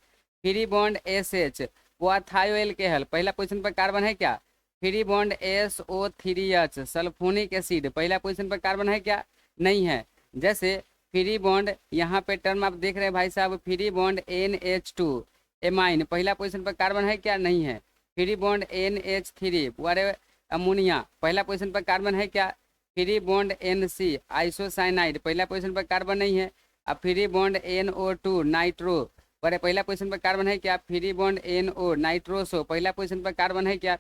फ्री बॉन्ड SH वो थायोएल्केहल पहला पोजीशन पर कार्बन है क्या? Free bond SO3H sulphonic acid पहला पोजीशन पर कार्बन है क्या? नहीं है। जैसे फ्री बॉन्ड यहाँ पे टर्म आप देख रहे हैं भाई साहब, फ्री बॉन्ड NH2 एमाइन पहला पोजीशन पर कार्बन है क्या? नहीं है। फ्री बॉन्ड NH3 वारे अमोनिया पहला पोजीशन पर कार्बन है क्या? फ्री बॉन्ड NC आइसोसाइनाइड पहला पोजीशन पर कार्बन नहीं है। अब फ्री बॉन्ड NO2 नाइट्रो पर पहला पोजीशन पर कार्बन है क्या? फ्री बॉन्ड NO नाइट्रोसो पहला पोजीशन पर कार्बन है क्या?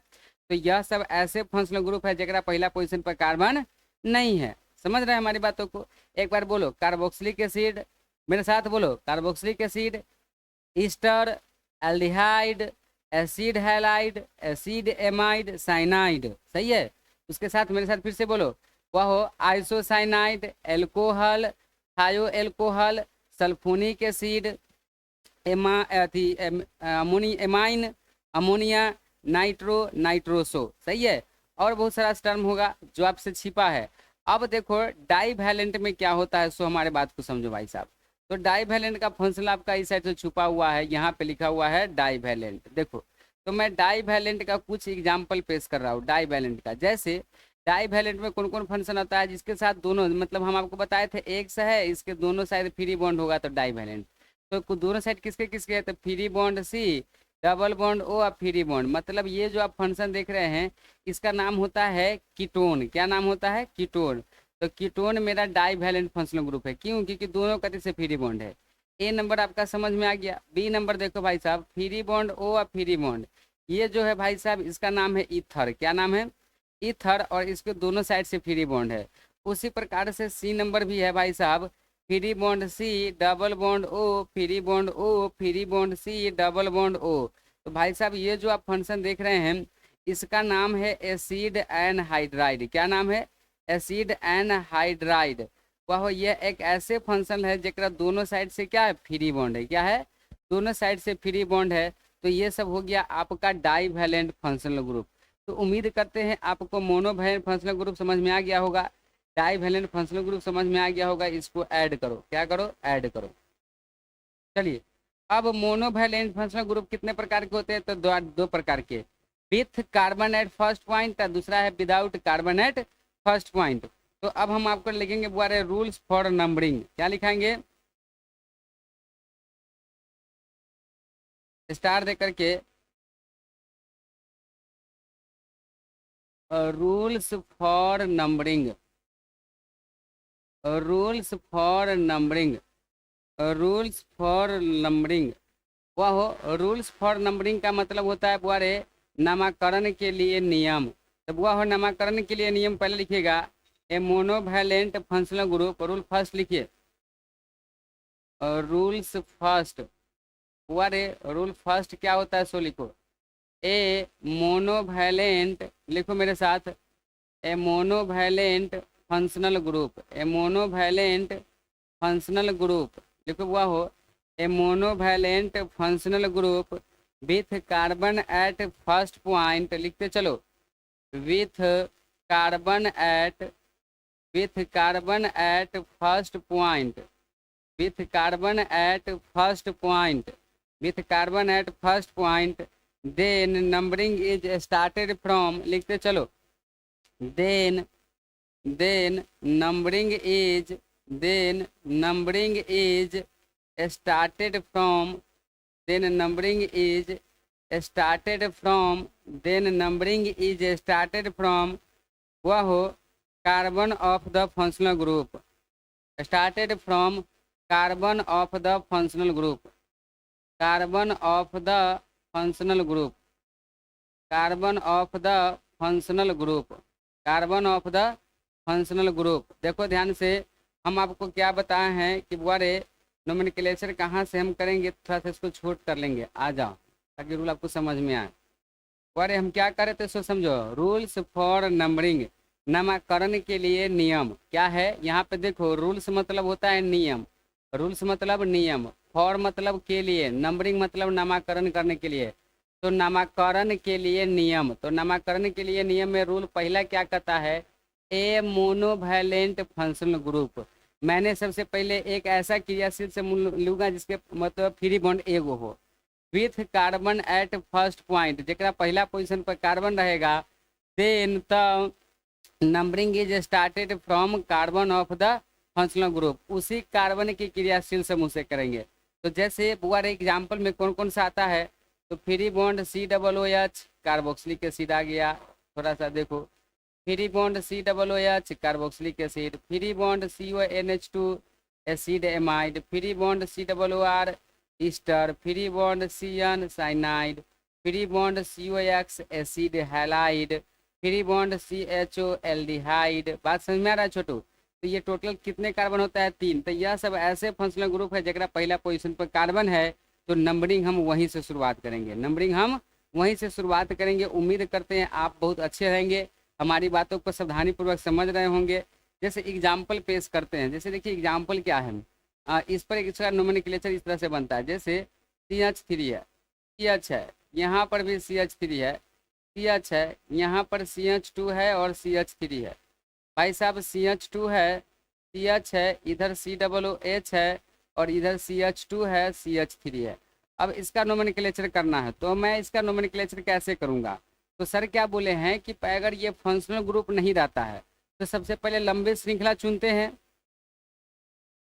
तो यह सब ऐसे फंक्शनल ग्रुप है जरा पहला पोजीशन पर कार्बन नहीं है। समझ रहे हैं हमारी बातों को? एक बार बोलो कार्बोक्सिलिक एसिड, मेरे साथ बोलो carboxylic acid, Easter, aldehyde, acid halide, acid amide, cyanide, सही है। उसके साथ मेरे साथ फिर से बोलो वह हो आइसोसाइनाइड, एल्कोहल, थायो alcohol, sulphonic acid, amine, ammonia, nitro, nitroso. सही है। और बहुत सारा टर्म होगा जो आपसे छिपा है। अब देखो डाई वैलेंट में क्या होता है, सो हमारे बात को समझो भाई साहब। तो डाई वैलेंट का फंक्शन आपका इस साइड से छुपा हुआ है, यहाँ पे लिखा हुआ है डाई वैलेंट। देखो तो मैं डाई वैलेंट का कुछ एग्जाम्पल पेश कर रहा हूँ डाई वैलेंट का। जैसे डाई वैलेंट में कौन कौन फंक्शन आता है, जिसके साथ दोनों, मतलब हम आपको बताए थे एक से है, इसके दोनों साइड फ्री बॉन्ड होगा तो डाई वैलेंट। तो दोनों साइड किसके किसके है, तो free bond C, double bond O और फ्री बॉन्ड। मतलब ये जो आप फंक्शन देख रहे हैं इसका नाम होता है कीटोन। क्या नाम होता है, कीटोन। तो कीटोन मेरा डाई वैलेंट फंक्शनल ग्रुप है। क्यों, क्योंकि दोनों कति से फ्री बॉन्ड है। ए नंबर आपका समझ में आ गया। बी नंबर देखो भाई साहब, फ्री बॉन्ड ओ और फ्री बॉन्ड, ये जो है भाई साहब इसका नाम है ईथर। क्या नाम है, ईथर। और इसके दोनों साइड से फ्री बॉन्ड है। उसी प्रकार से सी नंबर भी है भाई साहब, free bond C, double bond O, free bond O, free bond C, double bond O. तो भाई साहब ये जो आप फंक्शन देख रहे हैं इसका नाम है एसिड एन हाइड्राइड। क्या नाम है, एसिड एन हाइड्राइड। वह यह एक ऐसे फंक्शन है जरा दोनों साइड से क्या है, फ्री बॉन्ड है। क्या है, दोनों साइड से फ्री बॉन्ड है। तो ये सब हो गया आपका डाई वैलेंट फंक्शनल ग्रुप। तो उम्मीद करते हैं आपको मोनो वैलेंट फंक्शनल ग्रुप समझ में आ गया होगा, डाई वैलेंट फंक्शनल ग्रुप समझ में आ गया होगा। इसको ऐड करो, क्या करो, ऐड करो। चलिए अब मोनो वैलेंट फंक्शनल ग्रुप कितने प्रकार के होते हैं, तो दो प्रकार के, with carbon at first point और दूसरा है without carbon at first point. तो अब हम आपको लिखेंगे बुआरे रूल्स फॉर नंबरिंग। क्या लिखाएंगे, स्टार दे करके rules for numbering, rules for numbering, rules for numbering. वह हो रूल्स फॉर नंबरिंग का मतलब होता है बुआरे नामाकरण के लिए नियम। तो वह हो नामाकरण के लिए नियम, पहले लिखिएगा a monovalent functional group, rule first लिखिए, रूल्स फर्स्ट। बुआरे रूल फर्स्ट क्या होता है, सो लिखो, ए मोनोवैलेंट, लिखो मेरे साथ, a monovalent functional group, a monovalent functional group लिखो। वह हो a monovalent functional group with carbon at first point, लिखते चलो, with carbon at, with carbon at first point, with carbon at first point, with carbon at first point, then numbering is started from, लिखते चलो, then numbering is, then numbering is started from, then numbering is started from, then numbering is started from, वह हो carbon of the functional group, started from carbon of the functional group, carbon of the functional group, carbon of the functional group, carbon of the functional group. देखो ध्यान से, हम आपको क्या बताए हैं कि बुआरे नोमेनक्लेचर कहाँ से हम करेंगे, थोड़ा सा इसको छोट कर लेंगे, आ जाओ ताकि रूल आपको समझ में आए। बुआरे हम क्या करे तो सो समझो, रूल्स फॉर नंबरिंग, नामकरण के लिए नियम। क्या है यहाँ पे देखो, रूल्स मतलब होता है नियम, रूल्स मतलब नियम, फॉर मतलब के लिए, नंबरिंग मतलब नामकरण करने के लिए। तो नामकरण के लिए नियम, तो नामकरण के लिए नियम में रूल पहला क्या कहता है, ए मोनोवैलेंट फंक्शनल ग्रुप। मैंने सबसे पहले एक ऐसा क्रियाशील से लूंगा जिसके मतलब फ्री बॉन्ड एगो हो, with carbon at first point, जरा पहला पोजीशन पर कार्बन रहेगा, then the numbering is started from carbon of the functional group, उसी कार्बन की क्रियाशील समूह से करेंगे। तो जैसे बुआरे एग्जाम्पल में कौन कौन सा आता है, तो free bond COOH, carboxylic acid आ गया, थोड़ा सा देखो, free bond COOH carboxylic acid, free bond CONH2 acid amide, free bond COR ester, free bond CN cyanide, free bond COX acid halide, free bond CHO aldehyde. बात समझ में आ रहा है छोटू। तो ये टोटल कितने कार्बन होता है, 3। तो यह सब ऐसे फंक्शनल ग्रुप है जरा पहला पोजीशन पर कार्बन है, तो नंबरिंग हम वहीं से शुरुआत करेंगे, नंबरिंग हम वहीं से शुरुआत करेंगे। उम्मीद करते हैं आप बहुत अच्छे रहेंगे। हमारी बातों को सावधानीपूर्वक समझ रहे होंगे। जैसे एग्जाम्पल पेश करते हैं, जैसे देखिए एग्जाम्पल क्या है। इस पर इसका नोमेनक्लेचर इस तरह से बनता है, जैसे CH3 है, CH है, यहाँ पर भी CH3 है, CH है, यहाँ पर CH2 है और CH3 है। भाई साहब CH2 है, CH है, इधर COOH है और इधर CH2 है, CH3 है। अब इसका नोमेनक्लेचर करना है, तो मैं इसका नोमेनक्लेचर कैसे करूँगा? तो सर क्या बोले हैं कि अगर ये फंक्शनल ग्रुप नहीं रहता है तो सबसे पहले लंबे श्रृंखला चुनते हैं,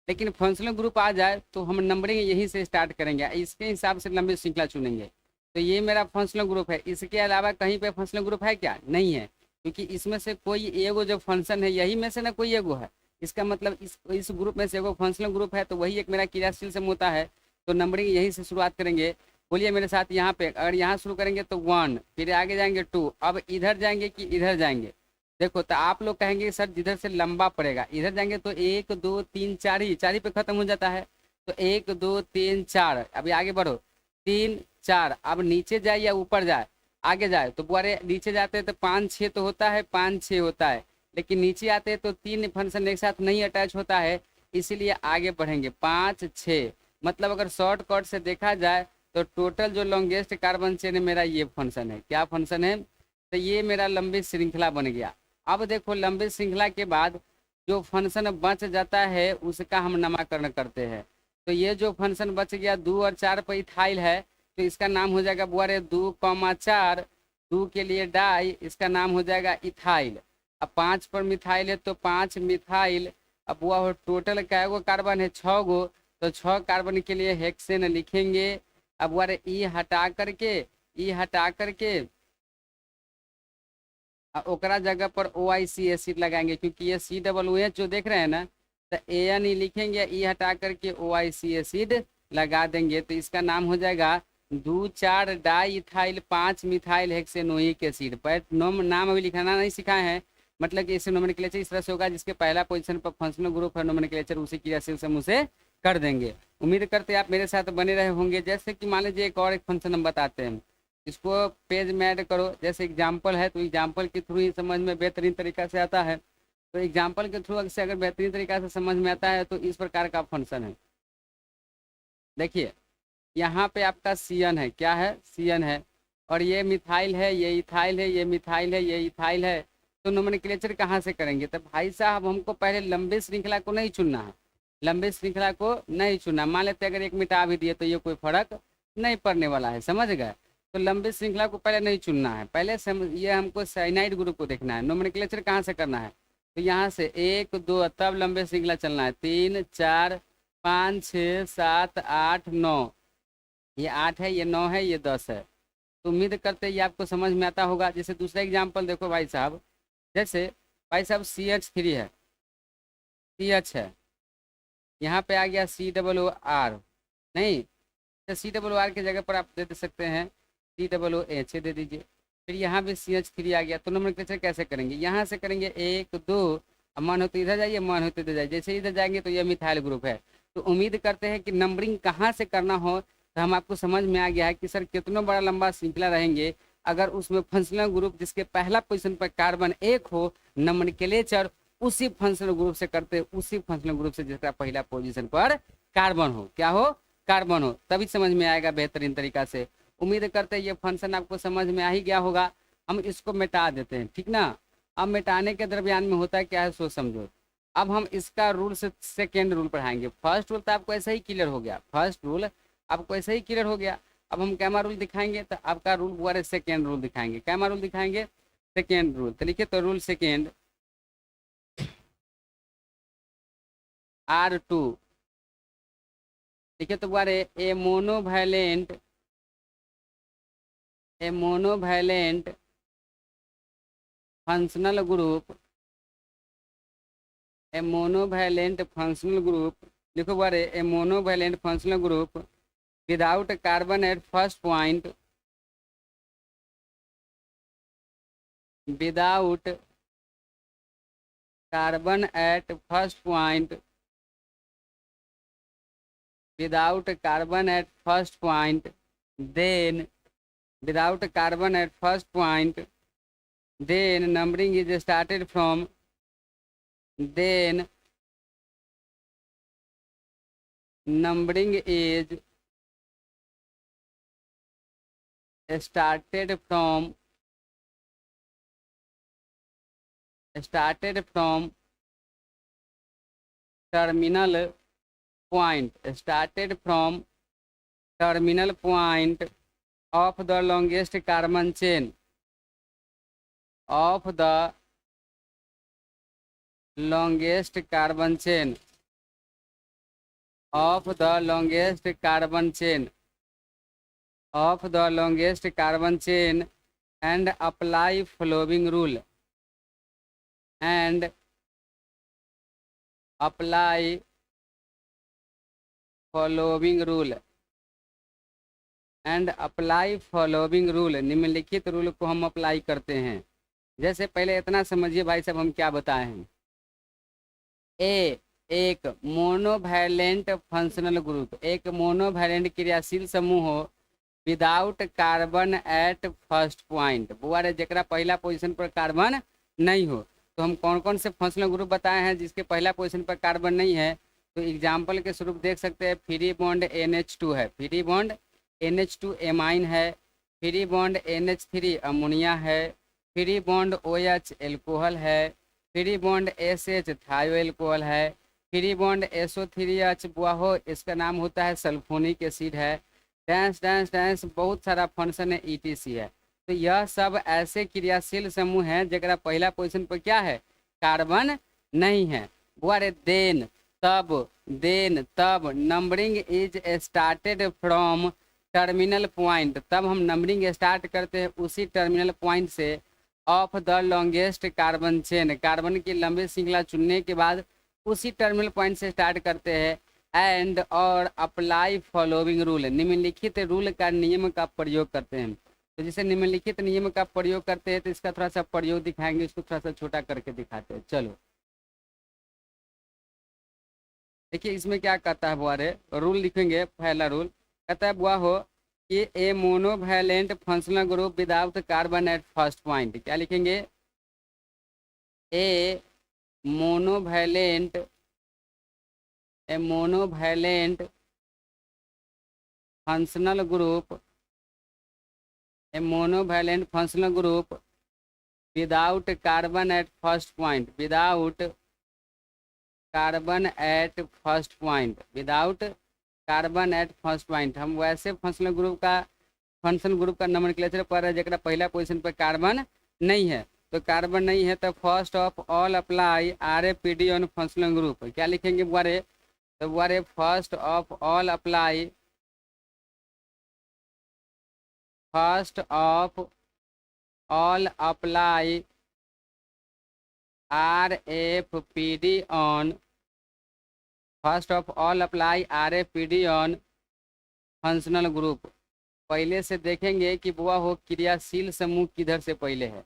लेकिन फंक्शनल ग्रुप आ जाए तो हम नंबरिंग यहीं से स्टार्ट करेंगे, इसके हिसाब से लंबी श्रृंखला चुनेंगे। तो ये मेरा फंक्शनल ग्रुप है, इसके अलावा कहीं पे फंक्शनल ग्रुप है क्या? नहीं है, क्योंकि इसमें से कोई एगो जो फंक्शन है यही में से ना कोई एगो है। इसका मतलब इस ग्रुप में से एगो फंक्शनल ग्रुप है, तो वही एक मेरा क्रियाशील सम होता है। तो नंबरिंग यहीं से शुरुआत करेंगे। बोलिए मेरे साथ, यहाँ पे अगर यहाँ शुरू करेंगे तो 1, फिर आगे जाएंगे 2, अब इधर जाएंगे कि इधर जाएंगे? देखो तो आप लोग कहेंगे सर जिधर से लंबा पड़ेगा इधर जाएंगे तो 1 2 3 4 ही 4 ही पे खत्म हो जाता है। तो 1 2 3 4, अभी आगे बढ़ो 3 4, अब नीचे जाए या ऊपर जाए, आगे जाए तो बुआरे नीचे जाते हैं तो 5 6 तो होता है, 5 6 होता है, लेकिन नीचे आते हैं तो 3 फंक्शन एक साथ नहीं अटैच होता है, इसीलिए आगे बढ़ेंगे 5 6। मतलब अगर शॉर्टकट से देखा जाए तो टोटल जो लॉन्गेस्ट कार्बन चेन है मेरा ये फंक्शन है। क्या फंक्शन है? तो ये मेरा लंबी श्रृंखला बन गया। अब देखो लंबी श्रृंखला के बाद जो फंक्शन बच जाता है उसका हम नामकरण करते हैं। तो ये जो फंक्शन बच गया 2 और 4 पर इथाइल है, तो इसका नाम हो जाएगा बुआरे 2, 2 के लिए डाई, इसका नाम हो जाएगा इथाइल। अब 5 पर मिथाइल है तो 5 मिथाइल। अब वह टोटल कै गो कार्बन है? 6 गो, तो 6 कार्बन के लिए हेक्सेन लिखेंगे। अब बुआरे ई हटा करके ओकरा जगह पर OIC एसिड लगाएंगे, क्योंकि ये COOH जो देख रहे हैं ना, तो AN ही लिखेंगे, ई हटा करके OIC एसिड लगा देंगे, तो इसका नाम हो जाएगा 2 4 डाई इथाइल 5 मिथाइल हेक्सेनोइक एसिड। पर नाम अभी लिखाना नहीं सिखाए हैं, मतलब कि इसे नोमेनक्लेचर इस तरह से होगा जिसके पहला पोजीशन पर फंक्शनल ग्रुप है, नोमेनक्लेचर उसी क्रियाशील समूह से कर देंगे। उम्मीद करते हैं आप मेरे साथ बने रहे होंगे। जैसे कि मान लीजिए एक और एक फंक्शन हम बताते हैं, इसको पेज में ऐड करो। जैसे एग्जाम्पल है तो एग्जाम्पल के थ्रू ही समझ में बेहतरीन तरीका से आता है। तो एग्जाम्पल के थ्रू से अगर बेहतरीन तरीका से समझ में आता है तो इस प्रकार का फंक्शन है। देखिए यहाँ पे आपका CN है, क्या है? CN है, और ये मिथाइल है, ये इथाइल है, ये मिथाइल है, ये इथाइल है। तो नोमेनक्लेचर कहाँ से करेंगे? तो भाई साहब हमको पहले लंबे श्रृंखला को नहीं चुनना है, लंबे श्रृंखला को नहीं चुनना। मान लेते अगर एक मिटा भी दिए तो ये कोई फर्क नहीं पड़ने वाला है, समझ गए? तो लंबी श्रृंखला को पहले नहीं चुनना है, पहले ये हमको साइनाइड ग्रुप को देखना है। नोमेनक्लेचर कहाँ से करना है? तो यहाँ से 1 2, तब लंबे श्रृंखला चलना है 3 4 5 6 7 8 9, ये 8 है, ये 9 है, ये 10 है। तो उम्मीद करते हैं ये आपको समझ में आता होगा। जैसे दूसरा एग्जाम्पल देखो भाई साहब, जैसे भाई साहब CH3 है, CH है, यहाँ पे आ गया COOR, नहीं तो COOR की जगह पर आप दे सकते हैं COOH दे दीजिए। फिर यहाँ भी CH3 आ गया। तो नोमेनक्लेचर कैसे करेंगे? यहाँ से करेंगे 1 2, अब मन हो तो इधर जाइए, मन हो तो इधर जाइए। जैसे इधर जाएंगे तो ये मिथाइल ग्रुप है। तो उम्मीद करते हैं कि नंबरिंग कहाँ से करना हो तो हम आपको समझ में आ गया है कि सर कितना बड़ा लंबा श्रृंखला रहेंगे, अगर उसमें फंक्शनल ग्रुप जिसके पहला पोजीशन पर कार्बन 1 हो, नोमेनक्लेचर उसी फंक्शनल ग्रुप से करते, उसी फंक्शनल ग्रुप से जिसका पहला पोजीशन पर कार्बन हो। क्या हो? कार्बन हो, तभी समझ में आएगा बेहतरीन तरीका से। उम्मीद करते हैं ये फंक्शन आपको समझ में आ ही गया होगा। हम इसको मिटा देते हैं, ठीक ना? अब मिटाने के दरमियान में होता है क्या है, सोच समझो। अब हम इसका रूल से सेकेंड रूल पढ़ाएंगे। फर्स्ट रूल तो आपको ऐसे ही क्लियर हो गया, फर्स्ट रूल आपको ऐसे ही क्लियर हो गया। अब हम कैमा रूल दिखाएंगे, तो आपका रूल हुआ सेकेंड रूल दिखाएंगे। कैमा रूल दिखाएंगे? Second rule. तो लिखिए, तो रूल सेकेंड R2, ठीक है? तो बारे a monovalent functional group, a monovalent functional group, लिखो बारे a monovalent functional group without carbon at first point, without carbon at first point, without carbon at first point, then without carbon at first point, then numbering is started from then numbering is started from terminal started from terminal point of the longest carbon chain of the longest carbon chain of the longest carbon chain of the longest carbon chain and apply following rule and apply following rule and apply following rule, निम्नलिखित rule को हम apply करते हैं। जैसे पहले इतना समझिए भाई साहब हम क्या बताए हैं। ए एक मोनोवैलेंट फंक्शनल ग्रुप, एक मोनोवैलेंट क्रियाशील समूह हो without carbon at first point, बुआरे जरा पहला पोजीशन पर कार्बन नहीं हो। तो हम कौन कौन से फंक्शनल ग्रुप बताए हैं जिसके पहला पोजीशन पर कार्बन नहीं है। तो एग्जाम्पल के स्वरूप देख सकते हैं, फ्री बॉन्ड NH2 है, फ्री बॉन्ड NH2 एमाइन है, फ्री बॉन्ड NH3 अमोनिया है, फ्री बॉन्ड OH एल्कोहल है, फ्री बॉन्ड SH थायो एल्कोहल है, फ्री बॉन्ड SO3H बुआहो इसका नाम होता है सल्फोनिक एसिड है, डैंस डैंस डैंस बहुत सारा फंक्शन है ETC है। तो यह सब ऐसे क्रियाशील समूह हैं जरा पहला पोजीशन पर क्या है कार्बन नहीं है। बुआरे देन तब numbering is started from terminal point, तब हम नंबरिंग स्टार्ट करते हैं उसी टर्मिनल पॉइंट से of the longest carbon chain, carbon की लंबी श्रृंखला चुनने के बाद उसी टर्मिनल पॉइंट से स्टार्ट करते हैं। एंड और अप्लाई फॉलोइंग रूल, निम्नलिखित रूल का नियम का प्रयोग करते हैं। तो जैसे निम्नलिखित नियम का प्रयोग करते हैं तो इसका थोड़ा सा प्रयोग दिखाएंगे, इसको थोड़ा सा छोटा करके दिखाते हैं। चलो देखिए इसमें क्या कहता है बुआरे, रूल लिखेंगे। पहला रूल कहता है बुआ हो कि a monovalent functional group without carbon at first point, क्या लिखेंगे a monovalent functional group monovalent functional group without carbon at first point, without carbon at first point, without carbon at first point. हम वैसे functional group का nomenclature पर है जरा पहला position पर कार्बन नहीं है। तो कार्बन नहीं है तो first of all apply RAPD on functional group, क्या लिखेंगे बुआरे, तो बुआरे first of all apply RAPD on functional group. पहले से देखेंगे कि बुआ हो क्रियाशील समूह किधर से पहले है।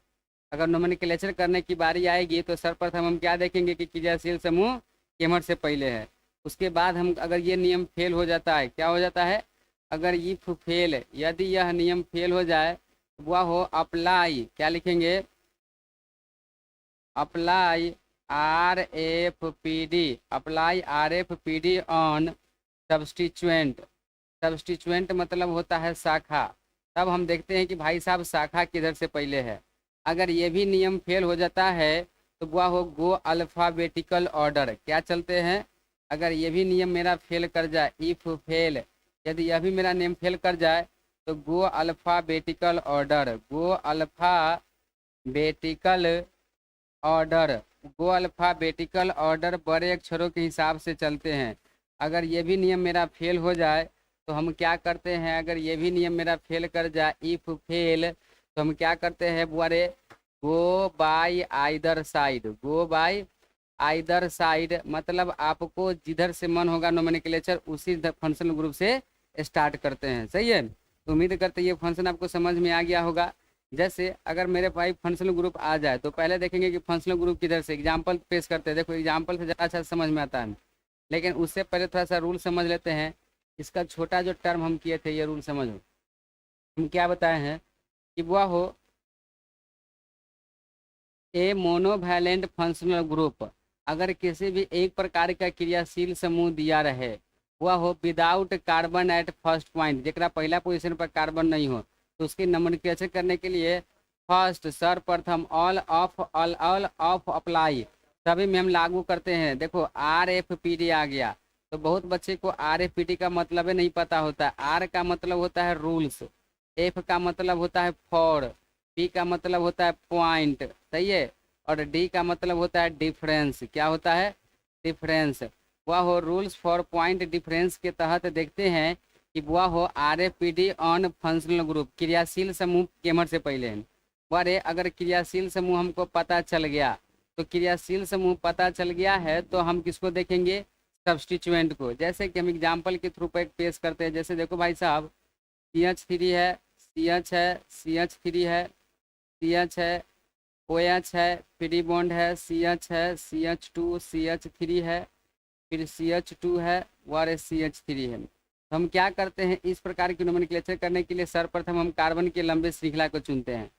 अगर नोमेनक्लेचर करने की बारी आएगी तो सर्वप्रथम हम क्या देखेंगे कि क्रियाशील समूह केमर से पहले है। उसके बाद हम अगर ये नियम फेल हो जाता है, क्या हो जाता है, अगर इफ फेल, यदि यह नियम फेल हो जाए तो बुआ हो अप्लाई, क्या लिखेंगे apply RAPD on substituent, substituent मतलब होता है शाखा। तब हम देखते हैं कि भाई साहब शाखा किधर से पहले है। अगर ये भी नियम फेल हो जाता है तो बुआ हो गो अल्फ़ाबेटिकल ऑर्डर, क्या चलते हैं, अगर ये भी नियम मेरा फेल कर जाए, इफ फेल, यदि यह भी मेरा नियम फेल कर जाए तो गो अल्फ़ाबेटिकल ऑर्डर, गो अल्फ़ाबेटिकल ऑर्डर, गो अल्फ़ाबेटिकल ऑर्डर बड़े अक्षरों के हिसाब से चलते हैं। अगर ये भी नियम मेरा फेल हो जाए तो हम क्या करते हैं, अगर ये भी नियम मेरा फेल कर जाए इफ फेल, तो हम क्या करते हैं बुआरे go by either side, go by either side मतलब आपको जिधर से मन होगा नोमेनक्लेचर उसी फंक्शनल ग्रुप से स्टार्ट करते हैं। सही है, तो उम्मीद करते हैं ये फंक्शन आपको समझ में आ गया होगा। जैसे अगर मेरे पास फंक्शनल ग्रुप आ जाए तो पहले देखेंगे कि फंक्शनल ग्रुप किधर से, एग्जाम्पल पेश करते हैं। देखो एग्जाम्पल से ज़्यादा अच्छा समझ में आता है, लेकिन उससे पहले थोड़ा सा रूल समझ लेते हैं। इसका छोटा जो टर्म हम किए थे ये रूल समझो। हम क्या बताए हैं कि बुआ हो ए मोनोवैलेंट फंक्शनल ग्रुप, अगर किसी भी एक प्रकार का क्रियाशील समूह दिया रहे, वह हो without carbon at first point, जरा पहला पोजीशन पर कार्बन नहीं हो, तो उसकी नोमेनक्लेचर करने के लिए फर्स्ट सर्वप्रथम ऑल ऑफ अप्लाई, सभी में हम लागू करते हैं। देखो RFPD आ गया, तो बहुत बच्चे को RFPD का मतलब नहीं पता होता। R का मतलब होता है रूल्स, F का मतलब होता है फॉर, P का मतलब होता है पॉइंट, सही है, और D का मतलब होता है डिफरेंस। क्या होता है? डिफरेंस। वह हो रूल्स फॉर पॉइंट डिफरेंस के तहत देखते हैं कि वह हो RFPD ऑन फंक्शनल ग्रुप, क्रियाशील समूह केमर से पहले है। वह अगर क्रियाशील समूह हमको पता चल गया, तो क्रियाशील समूह पता चल गया है तो हम किसको देखेंगे? सब्स्टिट्यूएंट को। जैसे कि हम एग्जाम्पल के थ्रू पर पेश करते हैं, जैसे देखो भाई साहब, CH3 है, CH है, CH3 है, CH है, OH है, फ्री बॉन्ड है, CH है, CH2, CH3 है, फिर CH2 है और CH3 है। तो हम क्या करते हैं, इस प्रकार की नोमेनक्लेचर करने के लिए सर्वप्रथम हम कार्बन के लंबे श्रृंखला को चुनते हैं।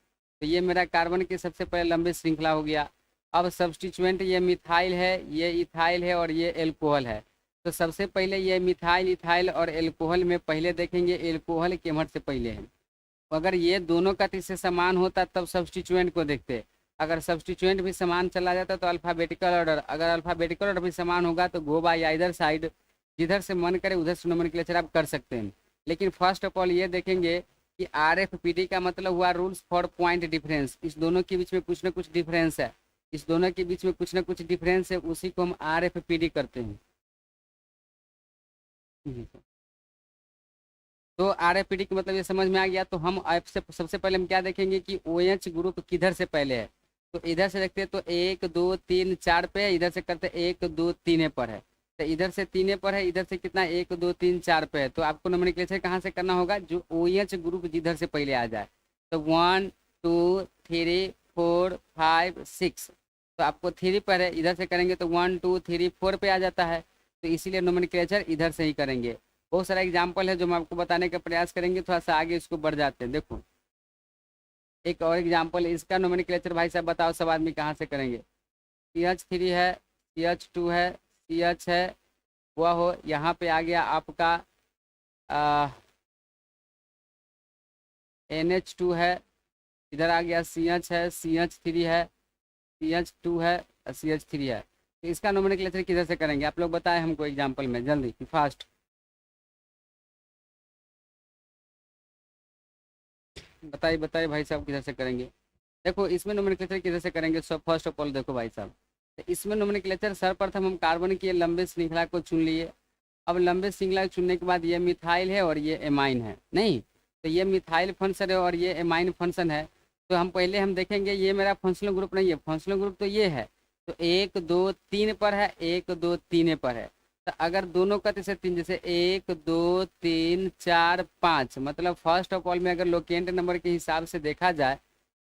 तो ये मेरा कार्बन के सबसे पहले लंबे श्रृंखला हो गया। अब सब्स्टिट्यूएंट ये मिथाइल है, ये इथाइल है और ये एल्कोहल है। तो सबसे पहले ये मिथाइल, इथाइल और एल्कोहल में पहले देखेंगे एल्कोहल केमर से पहले है। अगर ये दोनों का तीसरे समान होता तब सब्स्टिट्यूएंट को देखते। अगर सब्स्टिट्यूएंट भी समान चला जाता तो अल्फ़ाबेटिकल ऑर्डर, अगर अल्फ़ाबेटिकल ऑर्डर भी समान होगा तो गो बाय आइदर साइड, जिधर से मन करे उधर से नोमेनक्लेचर आप कर सकते हैं। लेकिन फर्स्ट ऑफ ऑल ये देखेंगे कि RFPD का मतलब हुआ रूल्स फॉर पॉइंट डिफरेंस। इस दोनों के बीच में कुछ ना कुछ डिफरेंस है, इस दोनों के बीच में कुछ ना कुछ डिफरेंस है, उसी को हम RFPD करते हैं। तो RFPD का मतलब ये समझ में आ गया। तो हम ऐप से सबसे पहले हम क्या देखेंगे कि OH ग्रुप किधर से पहले है। तो इधर से देखते हैं तो 1 2 3 4 पे है, इधर से करते 1 2 3 पर है। तो इधर से 3 पर है, इधर से कितना 1 2 3 4 पे है। तो आपको नोमेनक्लेचर कहाँ से करना होगा? जो OH ग्रुप जिधर से पहले आ जाए। तो 1 2 3 4 5 6, तो आपको 3 पर है, इधर से करेंगे तो 1 2 3 4 पे आ जाता है। तो इसीलिए नोमेनक्लेचर इधर से ही करेंगे। बहुत सारा एग्जाम्पल है जो हम आपको बताने का प्रयास करेंगे, थोड़ा सा आगे इसको बढ़ जाते हैं। देखो एक और एग्जाम्पल है, इसका नोमेनक्लेचर भाई साहब बताओ सब आदमी कहाँ से करेंगे? CH3 है, CH2 है, CH है, वह हो यहाँ पे आ गया आपका NH2 है, इधर आ गया CH है, CH3 है, CH2 है, CH3 है। तो इसका नोमेनक्लेचर किधर से करेंगे आप लोग बताएं हमको एग्जाम्पल में, जल्दी फास्ट बताइए बताइए भाई साहब किधर से करेंगे? देखो इसमें नोमेनक्लेचर किधर से करेंगे? सब फर्स्ट ऑफ ऑल देखो भाई साहब, तो इसमें नोमेनक्लेचर सर्वप्रथम हम कार्बन की लंबे श्रृंखला को चुन लिए। अब लंबे श्रृंखला चुनने के बाद ये मिथाइल है और ये एमाइन है, नहीं तो ये मिथाइल फंक्शन है और ये एमाइन फंक्शन है। तो हम पहले हम देखेंगे ये मेरा फंक्शनल ग्रुप नहीं है, फंक्शनल ग्रुप तो ये है। तो 1 2 3 पर है, 1 2 3 पर है। तो अगर दोनों का जैसे 3, जैसे 1 2 3 4 5, मतलब फर्स्ट ऑफ ऑल में अगर लोकेंट नंबर के हिसाब से देखा जाए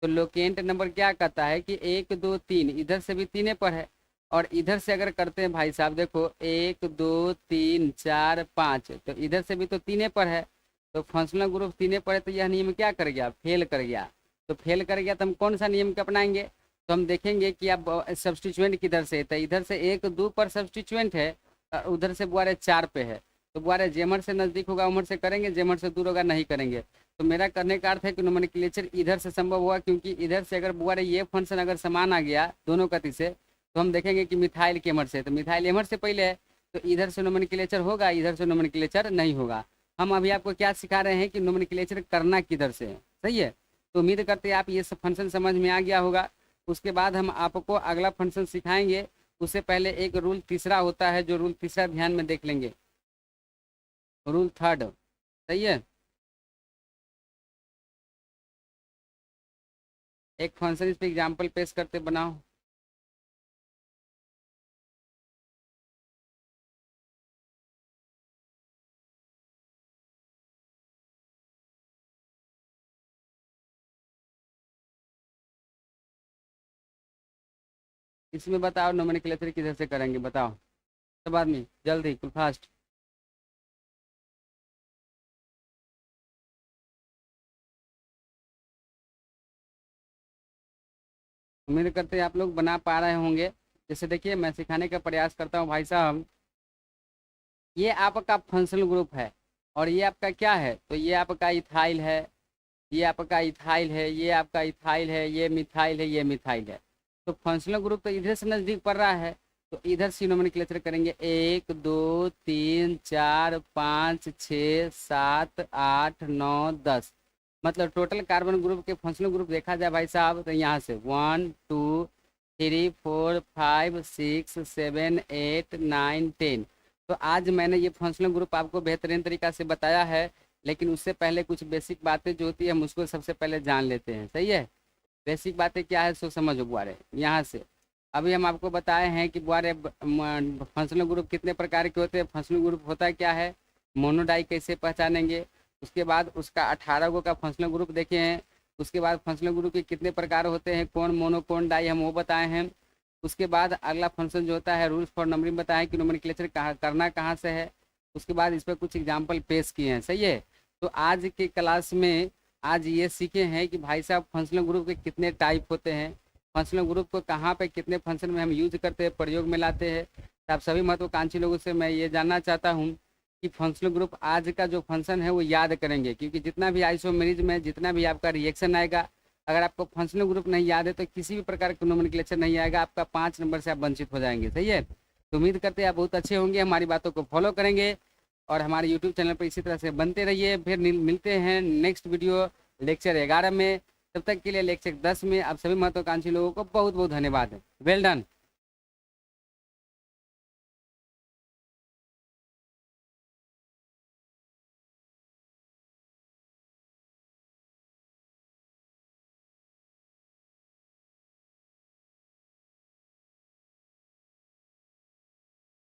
तो लोकेंट नंबर क्या कहता है कि 1 2 3, इधर से भी 3 पर है और इधर से अगर करते हैं भाई साहब, देखो 1 2 3 4 5, तो इधर से भी तो 3 पर है। तो फंक्शनल ग्रुप 3 पर है, तो यह नियम क्या कर गया? फेल कर गया। तो फेल कर गया तो हम कौन सा नियम के अपनाएंगे? तो हम देखेंगे कि अब सब्स्टिट्यूएंट किधर से है। तो इधर से 1 2 पर सब्स्टिट्यूएंट है, उधर से बुआरे 4 पे है। तो बुआरे जेमर से नज़दीक होगा उमर से करेंगे, जेमर से दूर होगा नहीं करेंगे। तो मेरा करने का अर्थ है कि नोमेनक्लेचर इधर से संभव हुआ, क्योंकि इधर से अगर बुआरे ये फंक्शन अगर समान आ गया दोनों गति से, तो हम देखेंगे कि मिथाइल केमर से, तो मिथाइल एमर से पहले है, तो इधर से नोमेनक्लेचर होगा, इधर से नोमेनक्लेचर नहीं होगा। हम अभी आपको क्या सिखा रहे हैं कि नोमेनक्लेचर करना किधर से है, सही है। तो उम्मीद करते हैं आप ये सब फंक्शन समझ में आ गया होगा। उसके बाद हम आपको अगला फंक्शन सिखाएंगे, उससे पहले एक रूल तीसरा होता है, जो रूल तीसरा ध्यान में देख लेंगे, रूल थर्ड, सही है। एक फंक्शन इस पे एग्जाम्पल पेश करते बनाओ। इसमें बताओ नोमेनक्लेचर किधर से करेंगे, बताओ सब आदमी जल्दी फुल फास्ट। उम्मीद करते हैं आप लोग बना पा रहे होंगे। जैसे देखिए मैं सिखाने का प्रयास करता हूँ भाई साहब। ये आपका फंक्शनल ग्रुप है और ये आपका क्या है, तो ये आपका इथाइल है, ये आपका इथाइल है, ये आपका इथाइल है, ये मिथाइल है, ये मिथाइल है। तो फंक्शनल ग्रुप तो इधर से नज़दीक पड़ रहा है, तो इधर से नोमेनक्लेचर करेंगे 1 2 3 4 5 6 7 8 9 10। मतलब टोटल कार्बन ग्रुप के फंक्शनल ग्रुप देखा जाए भाई साहब तो यहाँ से 1 2 3 4 5 6 7 8 9 10। तो आज मैंने ये फंक्शनल ग्रुप आपको बेहतरीन तरीका से बताया है, लेकिन उससे पहले कुछ बेसिक बातें जो होती है हम उसको सबसे पहले जान लेते हैं। सही है, बेसिक बातें क्या है सो समझो बुआरे। यहाँ से अभी हम आपको बताए हैं कि बुआरे फंक्शनल ग्रुप कितने प्रकार के होते हैं, फंक्शनल ग्रुप होता क्या है, मोनोडाई कैसे पहचानेंगे, उसके बाद उसका 18 गो का फंक्शनल ग्रुप देखे हैं। उसके बाद फंक्शनल ग्रुप के कितने प्रकार होते हैं, कौन मोनो कौन डाई, हम वो बताए हैं। उसके बाद अगला फंक्शन जो होता है रूल्स फॉर नंबरिंग बताया कि नोमेनक्लेचर करना कहाँ से है। उसके बाद इस पर कुछ एग्जाम्पल पेश किए हैं। सही है, तो आज के क्लास में आज ये सीखे हैं कि भाई साहब फंक्शनल ग्रुप के कितने टाइप होते हैं, फंक्शनल ग्रुप को कहाँ पे कितने फंक्शन में हम यूज करते हैं, प्रयोग में लाते हैं। तो आप सभी महत्वाकांक्षी लोगों से मैं ये जानना चाहता हूँ कि फंक्शनल ग्रुप आज का जो फंक्शन है वो याद करेंगे, क्योंकि जितना भी आइसोमेरिज में जितना भी आपका रिएक्शन आएगा, अगर आपको फंक्शनल ग्रुप नहीं याद है तो किसी भी प्रकार का नोमेनक्लेचर नहीं आएगा, आपका 5 नंबर से आप वंचित हो जाएंगे। सही है, तो उम्मीद करते हैं आप बहुत अच्छे होंगे, हमारी बातों को फॉलो करेंगे और हमारे यूट्यूब चैनल पर इसी तरह से बनते रहिए। फिर मिलते हैं नेक्स्ट वीडियो लेक्चर 11 में। तब तक के लिए लेक्चर 10 में आप सभी महत्वाकांक्षी लोगों को बहुत बहुत धन्यवाद। Well done.